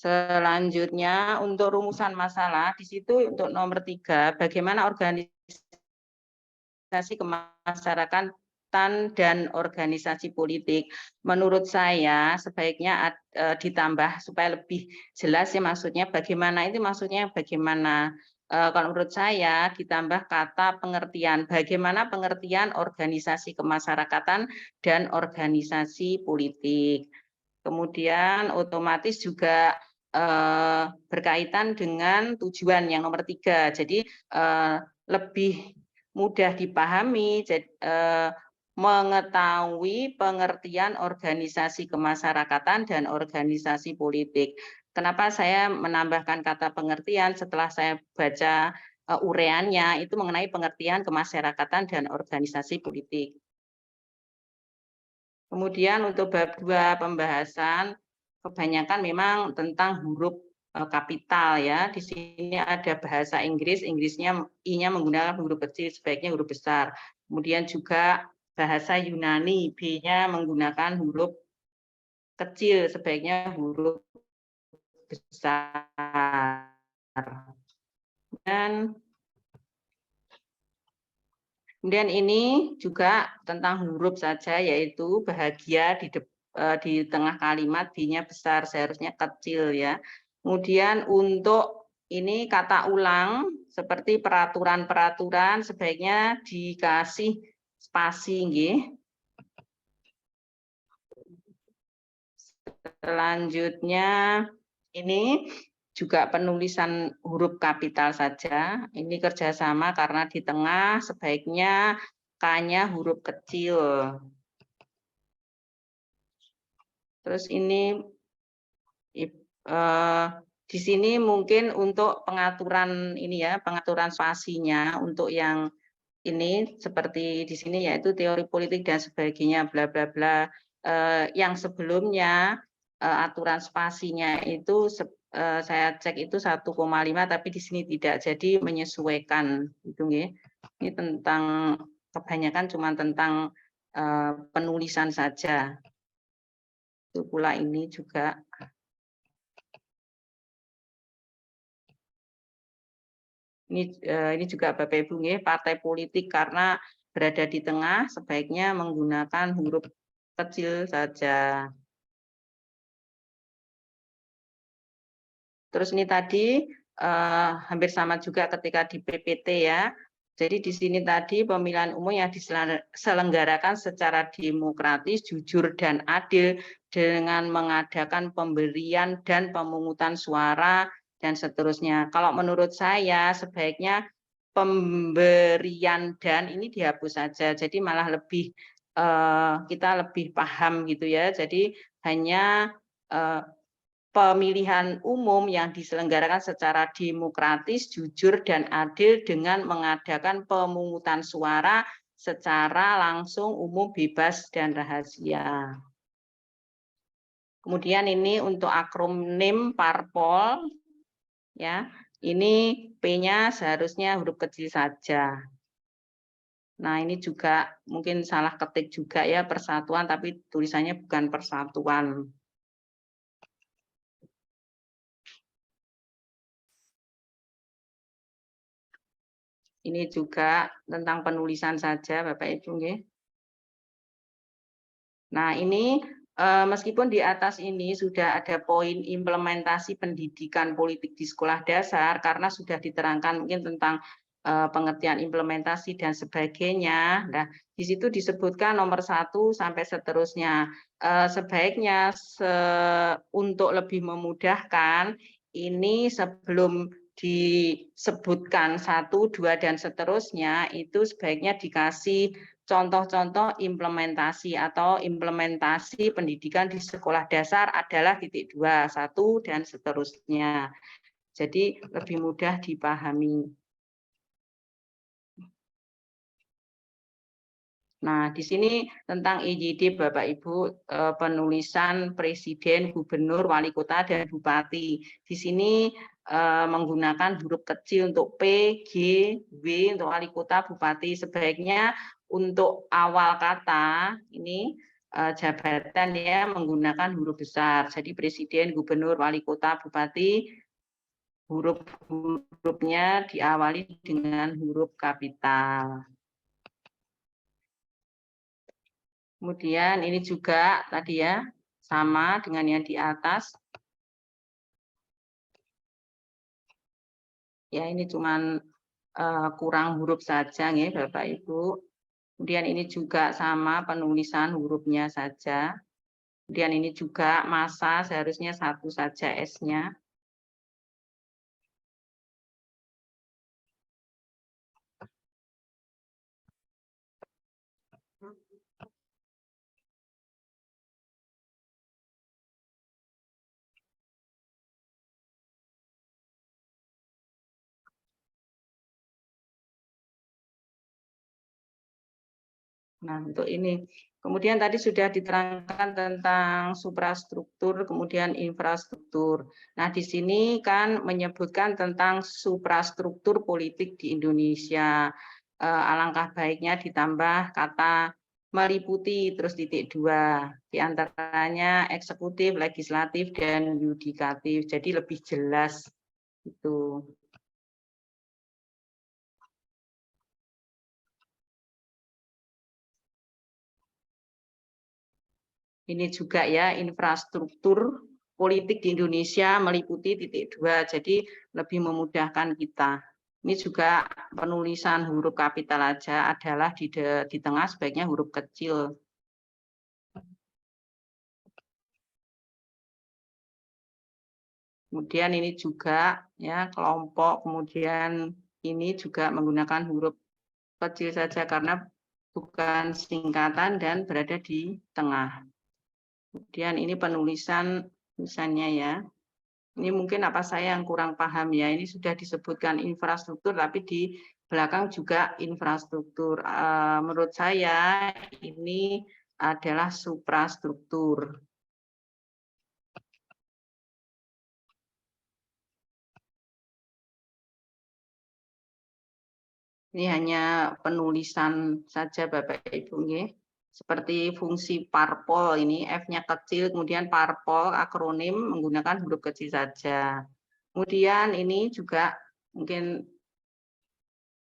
Selanjutnya untuk rumusan masalah di situ untuk nomor 3 bagaimana organisasi kemasyarakatan dan organisasi politik. Menurut saya sebaiknya ditambah supaya lebih jelas ya maksudnya bagaimana itu maksudnya bagaimana. Kalau menurut saya ditambah kata pengertian bagaimana pengertian organisasi kemasyarakatan dan organisasi politik. Kemudian otomatis juga berkaitan dengan tujuan yang nomor 3. Jadi lebih mudah dipahami, mengetahui pengertian organisasi kemasyarakatan dan organisasi politik. Kenapa saya menambahkan kata pengertian setelah saya baca ureannya itu mengenai pengertian kemasyarakatan dan organisasi politik. Kemudian untuk bab 2 pembahasan kebanyakan memang tentang huruf kapital ya. Di sini ada bahasa Inggris, Inggrisnya I-nya menggunakan huruf kecil, sebaiknya huruf besar. Kemudian juga bahasa Yunani, B-nya menggunakan huruf kecil, sebaiknya huruf besar. Dan kemudian ini juga tentang huruf saja, yaitu bahagia di tengah kalimat B-nya besar, seharusnya kecil ya. Kemudian untuk ini kata ulang seperti peraturan-peraturan sebaiknya dikasih spasi nggih. Selanjutnya ini juga penulisan huruf kapital saja. Ini kerjasama karena di tengah sebaiknya K-nya huruf kecil. Terus ini di sini mungkin untuk pengaturan ini ya, pengaturan spasinya untuk yang ini seperti di sini yaitu teori politik dan sebagainya bla bla bla. Yang sebelumnya aturan spasinya itu saya cek itu 1,5 tapi di sini tidak, jadi menyesuaikan gitu nggih. Ini tentang kebanyakan cuma tentang penulisan saja. Itu pula ini juga. Ini juga Bapak Ibu nggih, partai politik karena berada di tengah sebaiknya menggunakan huruf kecil saja. Terus ini tadi hampir sama juga ketika di PPT ya. Jadi di sini tadi pemilihan umum yang diselenggarakan secara demokratis, jujur dan adil dengan mengadakan pemberian dan pemungutan suara dan seterusnya. Kalau menurut saya sebaiknya pemberian dan ini dihapus saja. Jadi malah lebih kita lebih paham gitu ya. Jadi hanya pemilihan umum yang diselenggarakan secara demokratis, jujur, dan adil dengan mengadakan pemungutan suara secara langsung, umum, bebas, dan rahasia. Kemudian ini untuk akronim parpol, ya, ini P-nya seharusnya huruf kecil saja. Nah ini juga mungkin salah ketik juga ya, persatuan, tapi tulisannya bukan persatuan. Ini juga tentang penulisan saja, Bapak Ibu nggih. Nah, ini meskipun di atas ini sudah ada poin implementasi pendidikan politik di sekolah dasar karena sudah diterangkan mungkin tentang pengertian implementasi dan sebagainya. Nah, di situ disebutkan nomor 1 sampai seterusnya. Sebaiknya untuk lebih memudahkan ini sebelum disebutkan 1, 2, dan seterusnya itu sebaiknya dikasih contoh-contoh implementasi atau implementasi pendidikan di sekolah dasar adalah titik 2, 1, dan seterusnya. Jadi lebih mudah dipahami. Nah, di sini tentang EYD Bapak Ibu, penulisan presiden, gubernur, wali kota, dan bupati. Di sini menggunakan huruf kecil untuk P, G, W untuk wali kota, bupati. Sebaiknya untuk awal kata ini jabatan ya menggunakan huruf besar. Jadi presiden, gubernur, wali kota, bupati, huruf-hurufnya diawali dengan huruf kapital. Kemudian ini juga tadi ya, sama dengan yang di atas. Ya ini cuman kurang huruf saja nih Bapak Ibu. Kemudian ini juga sama penulisan hurufnya saja. Kemudian ini juga masa seharusnya 1 saja S-nya. Nah, untuk ini. Kemudian tadi sudah diterangkan tentang suprastruktur, kemudian infrastruktur. Nah, di sini kan menyebutkan tentang suprastruktur politik di Indonesia. Alangkah baiknya ditambah kata meliputi terus titik 2. Di antaranya eksekutif, legislatif, dan yudikatif. Jadi lebih jelas itu. Ini juga ya infrastruktur politik di Indonesia meliputi titik 2, jadi lebih memudahkan kita. Ini juga penulisan huruf kapital aja adalah di tengah sebaiknya huruf kecil. Kemudian ini juga ya kelompok, kemudian ini juga menggunakan huruf kecil saja karena bukan singkatan dan berada di tengah. Kemudian ini penulisan misalnya ya. Ini mungkin apa saya yang kurang paham ya. Ini sudah disebutkan infrastruktur tapi di belakang juga infrastruktur. Menurut saya ini adalah suprastruktur. Ini hanya penulisan saja Bapak Ibu nggih. Seperti fungsi parpol ini F-nya kecil, kemudian parpol akronim menggunakan huruf kecil saja. Kemudian ini juga mungkin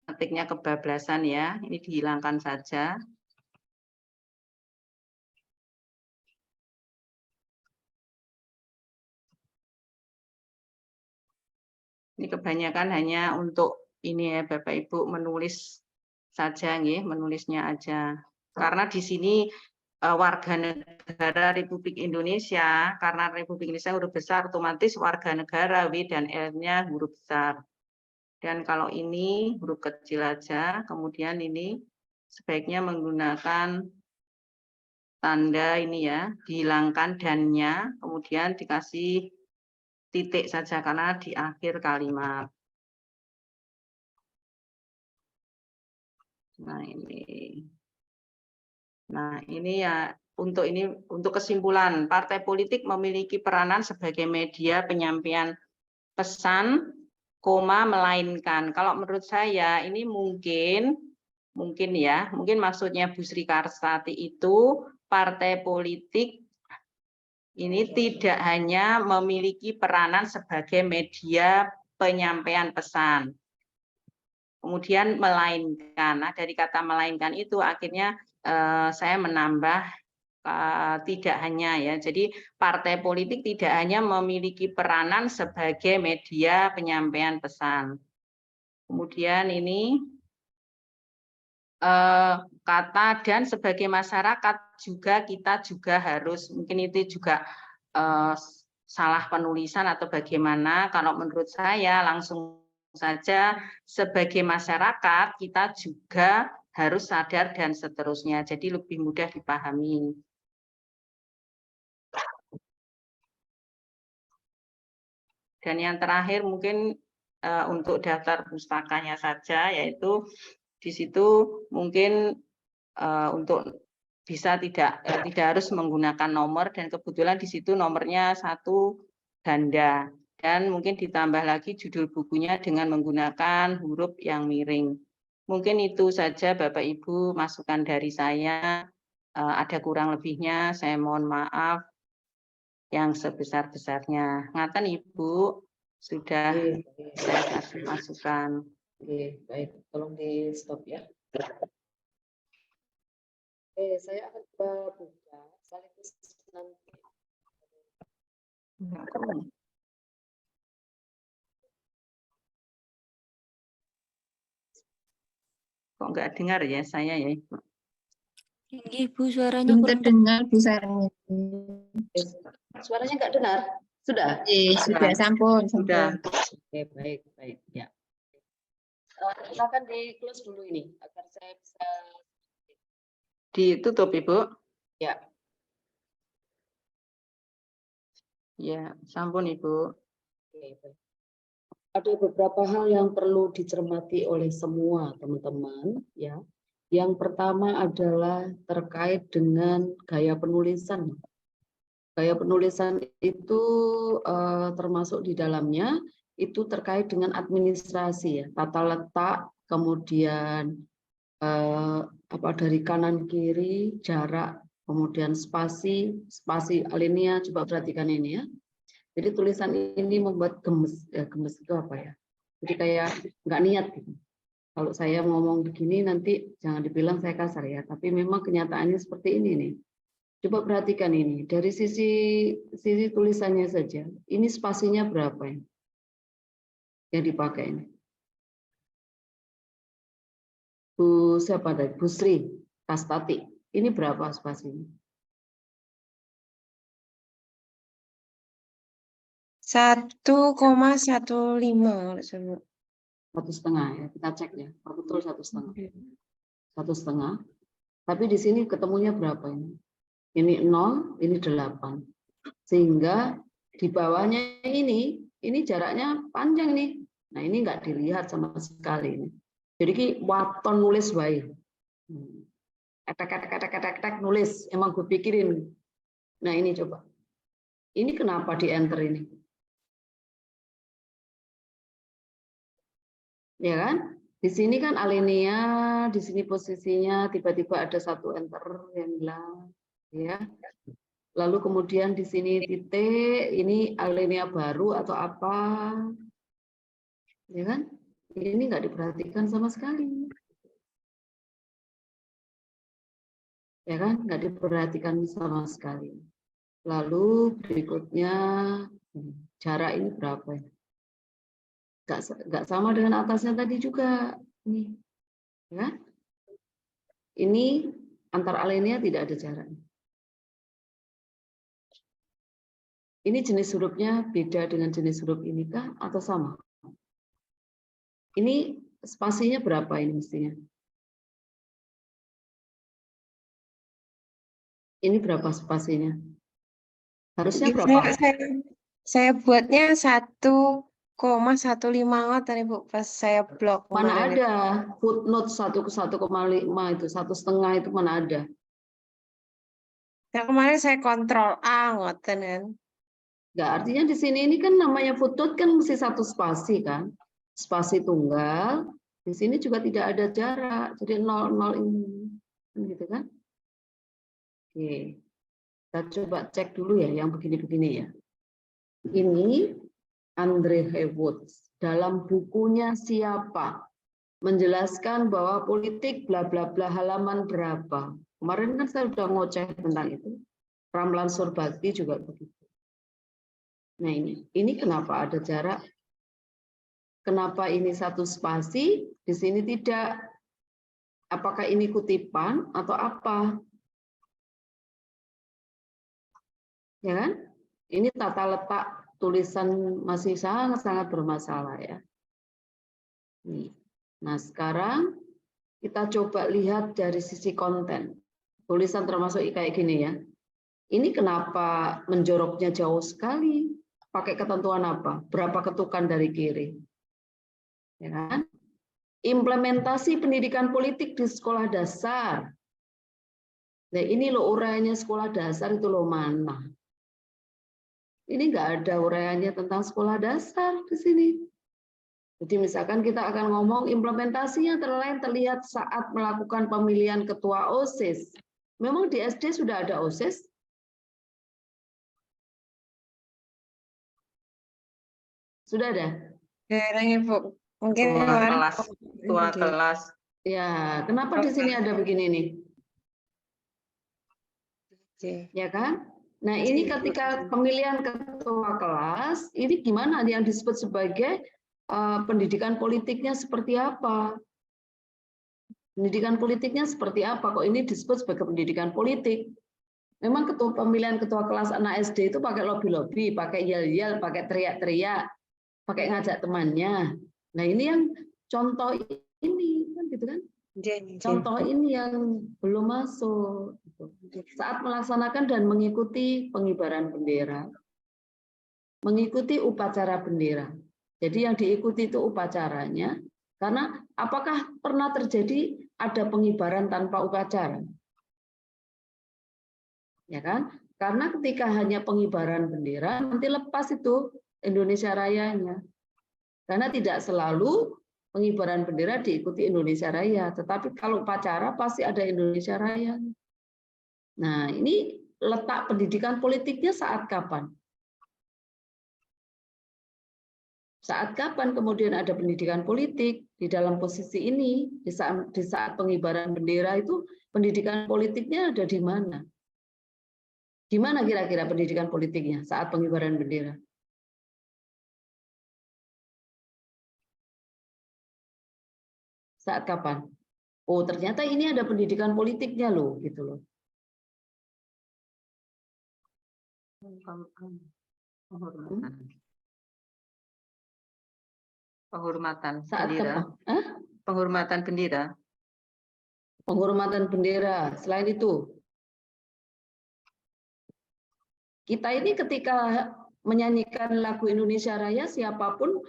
ketiknya kebablasan ya, ini dihilangkan saja. Ini kebanyakan hanya untuk ini ya Bapak Ibu menulis saja nggih, menulisnya aja. Karena di sini warga negara Republik Indonesia, karena Republik Indonesia huruf besar, otomatis warga negara W dan L-nya huruf besar. Dan kalau ini huruf kecil aja, kemudian ini sebaiknya menggunakan tanda ini ya, dihilangkan dan-nya, kemudian dikasih titik saja karena di akhir kalimat. Nah ini ya untuk kesimpulan, partai politik memiliki peranan sebagai media penyampaian pesan, melainkan. Kalau menurut saya ini mungkin maksudnya Bu Sri Karsati itu partai politik ini tidak hanya memiliki peranan sebagai media penyampaian pesan. Kemudian melainkan. Nah, dari kata melainkan itu akhirnya saya menambah tidak hanya ya. Jadi partai politik tidak hanya memiliki peranan sebagai media penyampaian pesan. Kemudian ini kata dan sebagai masyarakat juga kita juga harus, mungkin itu juga salah penulisan atau bagaimana. Kalau menurut saya langsung saja sebagai masyarakat kita juga harus sadar dan seterusnya. Jadi lebih mudah dipahami. Dan yang terakhir mungkin untuk daftar pustakanya saja, yaitu di situ mungkin untuk bisa tidak harus menggunakan nomor, dan kebetulan di situ nomornya 1 ganda. Dan mungkin ditambah lagi judul bukunya dengan menggunakan huruf yang miring. Mungkin itu saja Bapak Ibu masukan dari saya. Ada kurang lebihnya saya mohon maaf yang sebesar-besarnya. Ngaten Ibu, sudah saya kasih masukan. Oke, baik. Tolong di stop ya. Saya akan buka sekaligus nanti. Kok nggak dengar ya saya ya Ibu? Ibu suaranya Belum kurang terdengar Bu Sarmi. Suaranya nggak dengar? Sudah? Sudah sampun. Sudah. Oke, baik, baik. Ya. Silakan di close dulu ini agar saya bisa Ditutup Ibu? ya. Ya, sampun Ibu. Oke, baik. Ada beberapa hal yang perlu dicermati oleh semua teman-teman ya. Yang pertama adalah terkait dengan gaya penulisan. Gaya penulisan itu termasuk di dalamnya itu terkait dengan administrasi ya, tata letak, kemudian dari kanan kiri, jarak, kemudian spasi alinea, coba perhatikan ini ya. Jadi tulisan ini membuat gemes, ya gemes itu apa ya? Jadi kayak nggak niat gitu. Kalau saya ngomong begini nanti jangan dibilang saya kasar ya, tapi memang kenyataannya seperti ini nih. Coba perhatikan ini, dari sisi tulisannya saja, ini spasinya berapa ya? Yang dipakai ini? Siapa tadi? Bu Sri Kastati. Ini berapa spasinya? 1,15. 1,5 ya, kita cek ya. Betul 1,5. 1,5. Tapi di sini ketemunya berapa ini? Ini 0, ini 8. Sehingga di bawahnya ini jaraknya panjang nih. Nah ini nggak dilihat sama sekali. Jadi ki waton nulis wae. Etek nulis, emang gue pikirin. Nah ini coba. Ini kenapa di enter ini? Ya kan? Di sini kan alinea, di sini posisinya tiba-tiba ada satu enter yang hilang, ya. Lalu kemudian di sini titik, ini alinea baru atau apa? Ya kan? Ini nggak diperhatikan sama sekali. Ya kan? Nggak diperhatikan sama sekali. Lalu berikutnya jarak ini berapa ya? Nggak sama dengan atasnya tadi juga. Nih. Ya. Ini antar alinea tidak ada jarak. Ini jenis hurufnya beda dengan jenis huruf ini kah atau sama? Ini spasinya berapa ini mestinya? Ini berapa spasinya? Harusnya berapa? Saya buatnya 1,15 tadi Bu pas saya blok Mana kemarin itu. ada footnote 1,5 itu 1,5 itu mana ada? Yang kemarin saya kontrol A ngoten kan. Nggak, artinya di sini ini kan namanya footnote kan mesti satu spasi kan? Spasi tunggal. Di sini juga tidak ada jarak. Jadi 0,0 ini. Gitu kan? Oke. Kita coba cek dulu ya yang begini-begini ya. Ini Andre Heywood dalam bukunya siapa menjelaskan bahwa politik bla bla bla halaman berapa. Kemarin kan saya sudah ngoceh tentang itu. Ramlan Surbakti juga begitu. Nah ini kenapa ada jarak? Kenapa ini satu spasi, di sini tidak? Apakah ini kutipan atau apa? Ya kan? Ini tata letak tulisan masih sangat-sangat bermasalah ya. Nih. Nah sekarang kita coba lihat dari sisi konten. Tulisan termasuk kayak gini ya. Ini kenapa menjoroknya jauh sekali? Pakai ketentuan apa? Berapa ketukan dari kiri? Ya kan? Implementasi pendidikan politik di sekolah dasar. Nah ini loh uraiannya sekolah dasar itu loh mana? Ini nggak ada uraiannya tentang sekolah dasar di sini. Jadi misalkan kita akan ngomong implementasinya terlihat saat melakukan pemilihan ketua OSIS. Memang di SD sudah ada OSIS? Sudah ada? Kayaknya Bu. Mungkin Tua kemarin kelas, tua kelas. Ya, kenapa di sini ada begini nih? Ya kan? Nah, ini ketika pemilihan ketua kelas, ini gimana yang disebut sebagai pendidikan politiknya seperti apa? Pendidikan politiknya seperti apa? Kok ini disebut sebagai pendidikan politik? Memang pemilihan ketua kelas anak SD itu pakai lobby-lobby, pakai yel-yel, pakai teriak-teriak, pakai ngajak temannya. Nah, ini yang contoh ini kan gitu kan? Contoh ini yang belum masuk. Saat melaksanakan dan mengikuti pengibaran bendera, mengikuti upacara bendera. Jadi yang diikuti itu upacaranya, karena apakah pernah terjadi ada pengibaran tanpa upacara? Ya kan? Karena ketika hanya pengibaran bendera, nanti lepas itu Indonesia Rayanya. Karena tidak selalu pengibaran bendera diikuti Indonesia Raya, tetapi kalau upacara pasti ada Indonesia Raya. Nah, ini letak pendidikan politiknya saat kapan? Saat kapan kemudian ada pendidikan politik di dalam posisi ini, di saat pengibaran bendera itu pendidikan politiknya ada di mana? Di mana kira-kira pendidikan politiknya saat pengibaran bendera? Saat kapan? Oh, ternyata ini ada pendidikan politiknya loh, gitu loh. Penghormatan Saat bendera. kapan? Penghormatan bendera. Penghormatan bendera. Selain itu, kita ini ketika menyanyikan lagu Indonesia Raya, siapapun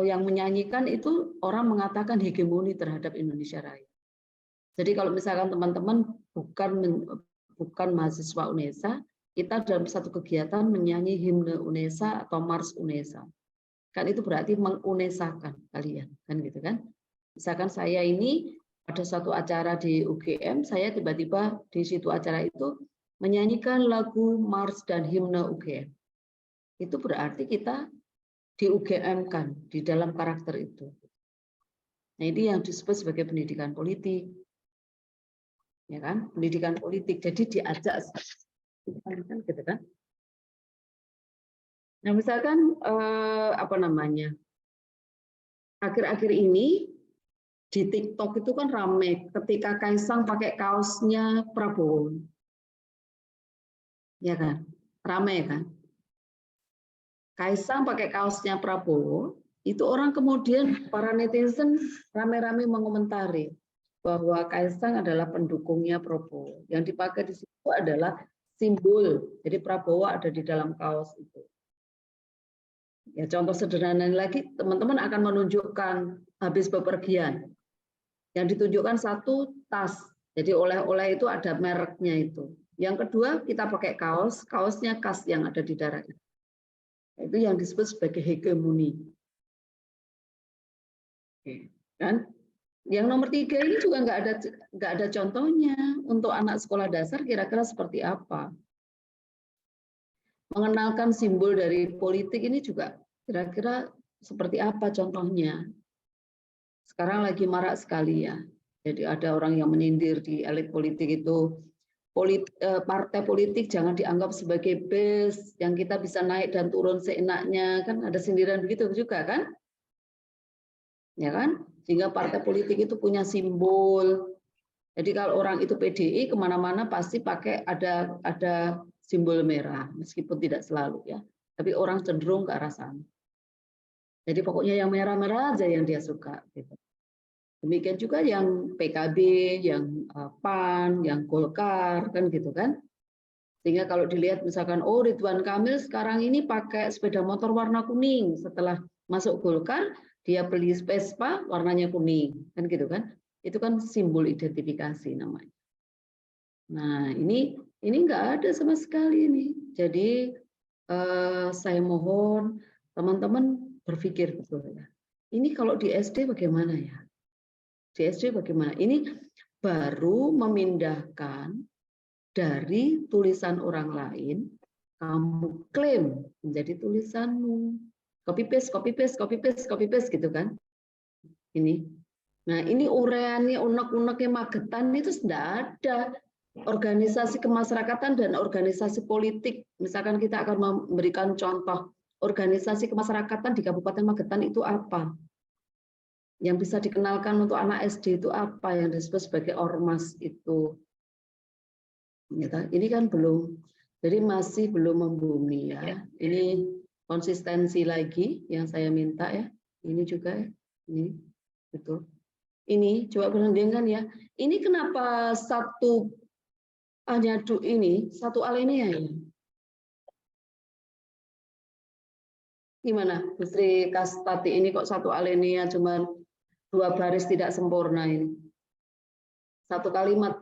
yang menyanyikan itu orang mengatakan hegemoni terhadap Indonesia Raya. Jadi kalau misalkan teman-teman bukan mahasiswa UNESA, kita dalam satu kegiatan menyanyi himne UNESA atau Mars UNESA. Kan itu berarti mengunesakan kalian, kan gitu kan? Misalkan saya ini pada suatu acara di UGM, saya tiba-tiba di situ acara itu menyanyikan lagu Mars dan himne UGM. Itu berarti kita di UGM-kan di dalam karakter itu. Nah, ini yang disebut sebagai pendidikan politik. Ya kan? Pendidikan politik. Jadi diajak kan gitu kan? Nah, misalkan apa namanya? Akhir-akhir ini di TikTok itu kan ramai ketika Kaisang pakai kaosnya Prabowo. Ya kan? Ramai kan? Kaisang pakai kaosnya Prabowo, itu orang kemudian para netizen rame-rame mengomentari bahwa Kaisang adalah pendukungnya Prabowo. Yang dipakai di situ adalah simbol. Jadi Prabowo ada di dalam kaos itu. Ya, contoh sederhana lagi, teman-teman akan menunjukkan habis bepergian. Yang ditunjukkan satu tas, jadi oleh-oleh itu ada mereknya itu. Yang kedua kita pakai kaos, kaosnya khas yang ada di darat. Itu yang disebut sebagai hegemoni. Oke, kan? Yang nomor 3 ini juga nggak ada contohnya untuk anak sekolah dasar kira-kira seperti apa. Mengenalkan simbol dari politik ini juga kira-kira seperti apa contohnya. Sekarang lagi marak sekali ya. Jadi ada orang yang menyindir di elit politik itu, partai politik jangan dianggap sebagai bus yang kita bisa naik dan turun seenaknya, kan ada sindiran begitu juga kan? Ya kan? Sehingga partai politik itu punya simbol. Jadi kalau orang itu PDI kemana-mana pasti pakai ada simbol merah, meskipun tidak selalu ya. Tapi orang cenderung ke arah sana. Jadi pokoknya yang merah-merah aja yang dia suka. Gitu. Demikian juga yang PKB, yang PAN, yang Golkar, kan gitu kan. Sehingga kalau dilihat misalkan, oh Ridwan Kamil sekarang ini pakai sepeda motor warna kuning. Setelah masuk Golkar, dia beli Vespa warnanya kuning. Kan gitu kan. Itu kan simbol identifikasi namanya. Nah ini nggak ada sama sekali ini. Jadi saya mohon teman-teman berpikir betul ya. Ini kalau di SD bagaimana ya? Di SD bagaimana? Ini baru memindahkan dari tulisan orang lain, kamu klaim menjadi tulisanmu. Copy paste, copy paste, copy paste, copy paste gitu kan? Ini. Nah ini ureannya, unek-uneknya Magetan itu sudah ada. Organisasi kemasyarakatan dan organisasi politik. Misalkan kita akan memberikan contoh organisasi kemasyarakatan di Kabupaten Magetan itu apa? Yang bisa dikenalkan untuk anak SD itu apa yang disebut sebagai ormas itu? Ini kan belum, jadi masih belum membumi ya. Ini konsistensi lagi yang saya minta ya. Ini juga ya. Ini betul. Ini coba bandingkan ya. Ini kenapa satu anyadu ini satu alinea ya? Gimana, Bu Sri Kastati ini kok satu alinea cuman 2 baris tidak sempurna ini? Satu kalimat,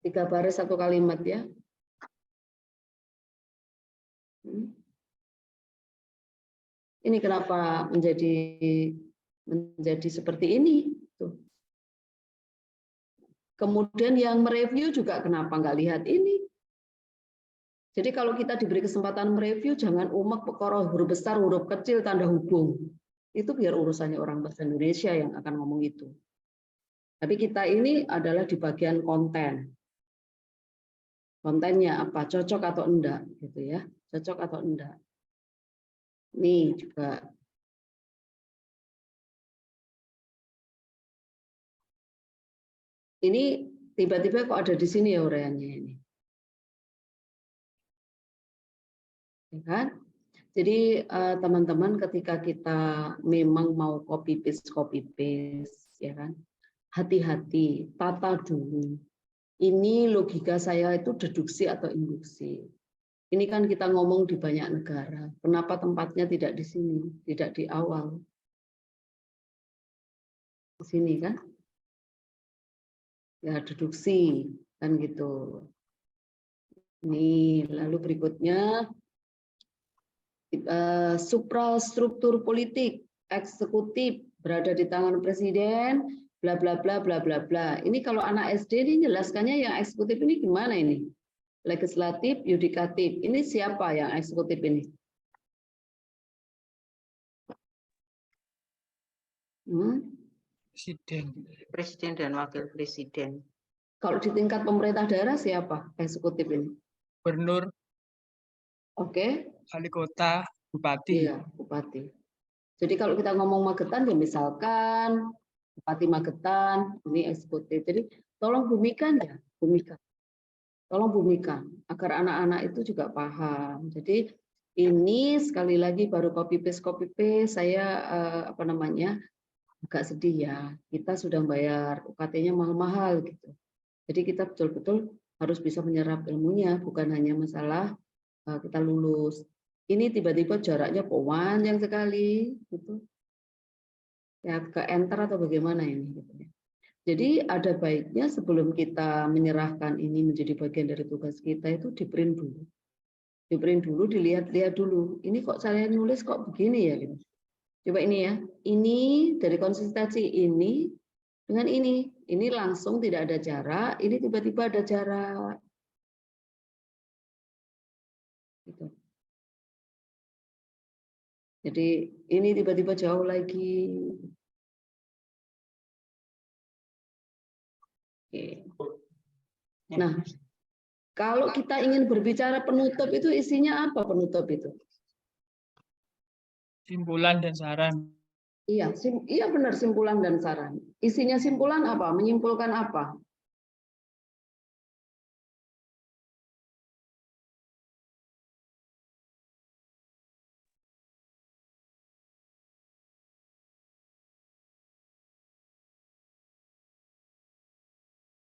3 baris 1 kalimat ya. Ini kenapa menjadi seperti ini? Tuh. Kemudian yang mereview juga kenapa nggak lihat ini? Jadi kalau kita diberi kesempatan mereview, jangan umek perkara huruf besar, huruf kecil, tanda hubung. Itu biar urusannya orang bahasa Indonesia yang akan ngomong itu. Tapi kita ini adalah di bagian konten. Kontennya apa? Cocok atau enggak? Gitu ya. Cocok atau enggak? Nih juga. Ini tiba-tiba kok ada di sini ya ureannya ini. Ya kan? Jadi teman-teman ketika kita memang mau copy paste ya kan? Hati-hati, tata dulu. Ini logika saya itu deduksi atau induksi. Ini kan kita ngomong di banyak negara. Kenapa tempatnya tidak di sini, tidak di awal? Di sini kan? Ya, deduksi kan gitu. Ini lalu berikutnya suprastruktur politik eksekutif berada di tangan presiden, bla bla bla bla bla bla. Ini kalau anak SD ini jelaskannya yang eksekutif ini gimana ini? Legislatif, yudikatif. Ini siapa yang eksekutif ini? Presiden. Presiden dan wakil presiden. Kalau di tingkat pemerintah daerah siapa eksekutif ini? Gubernur, Oke, wali kota, bupati. iya, bupati. Jadi kalau kita ngomong Magetan, ya misalkan Bupati Magetan, ini eksekutif. Jadi tolong bumikan ya, bumikan. Tolong bumikan, agar anak-anak itu juga paham. Jadi ini sekali lagi baru copy paste, saya agak sedih ya. Kita sudah bayar UKT-nya mahal-mahal gitu. Jadi kita betul-betul harus bisa menyerap ilmunya, bukan hanya masalah kita lulus. Ini tiba-tiba jaraknya panjang sekali, gitu. Ya ke enter atau bagaimana ini? Gitu. Jadi ada baiknya sebelum kita menyerahkan ini menjadi bagian dari tugas kita itu di print dulu. Di print dulu, dilihat-lihat dulu. Ini kok saya nulis kok begini ya? Gitu. Coba ini ya. Ini dari konsistensi ini dengan ini langsung tidak ada jarak, ini tiba-tiba ada jarak. Gitu. Jadi ini tiba-tiba jauh lagi. Oke. Nah, kalau kita ingin berbicara penutup itu isinya apa penutup itu? Simpulan dan saran. Iya benar, simpulan dan saran. Isinya simpulan apa? Menyimpulkan apa?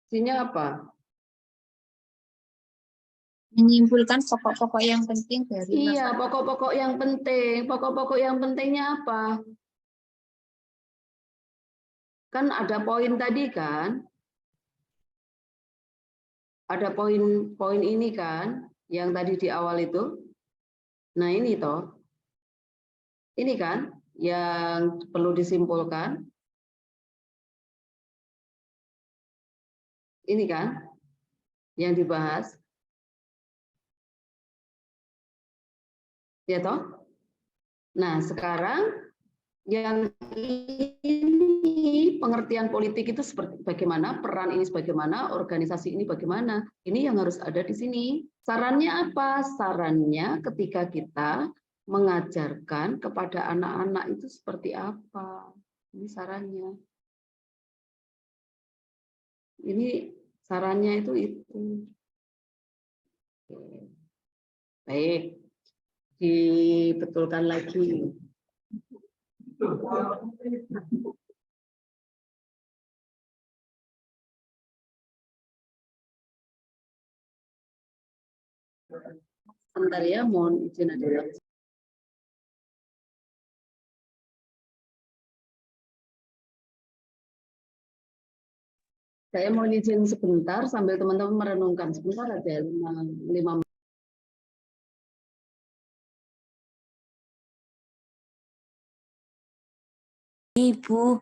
Isinya apa? Menyimpulkan pokok-pokok yang penting dari Iya, pokok-pokok yang penting. Pokok-pokok yang pentingnya apa? Kan ada poin tadi kan? Ada poin ini kan? Yang tadi di awal itu. Nah ini toh. Ini kan yang perlu disimpulkan. Ini kan yang dibahas. Ya toh? Nah, sekarang yang ini pengertian politik itu seperti bagaimana, peran ini bagaimana, organisasi ini bagaimana. Ini yang harus ada di sini. Sarannya apa? Sarannya ketika kita mengajarkan kepada anak-anak itu seperti apa. Ini sarannya. Ini sarannya itu. Baik. Dibetulkan lagi. Sebentar ya, mohon izin ada. Saya mau izin sebentar sambil teman-teman merenungkan. Sebentar aja, 5 menit. Ibu.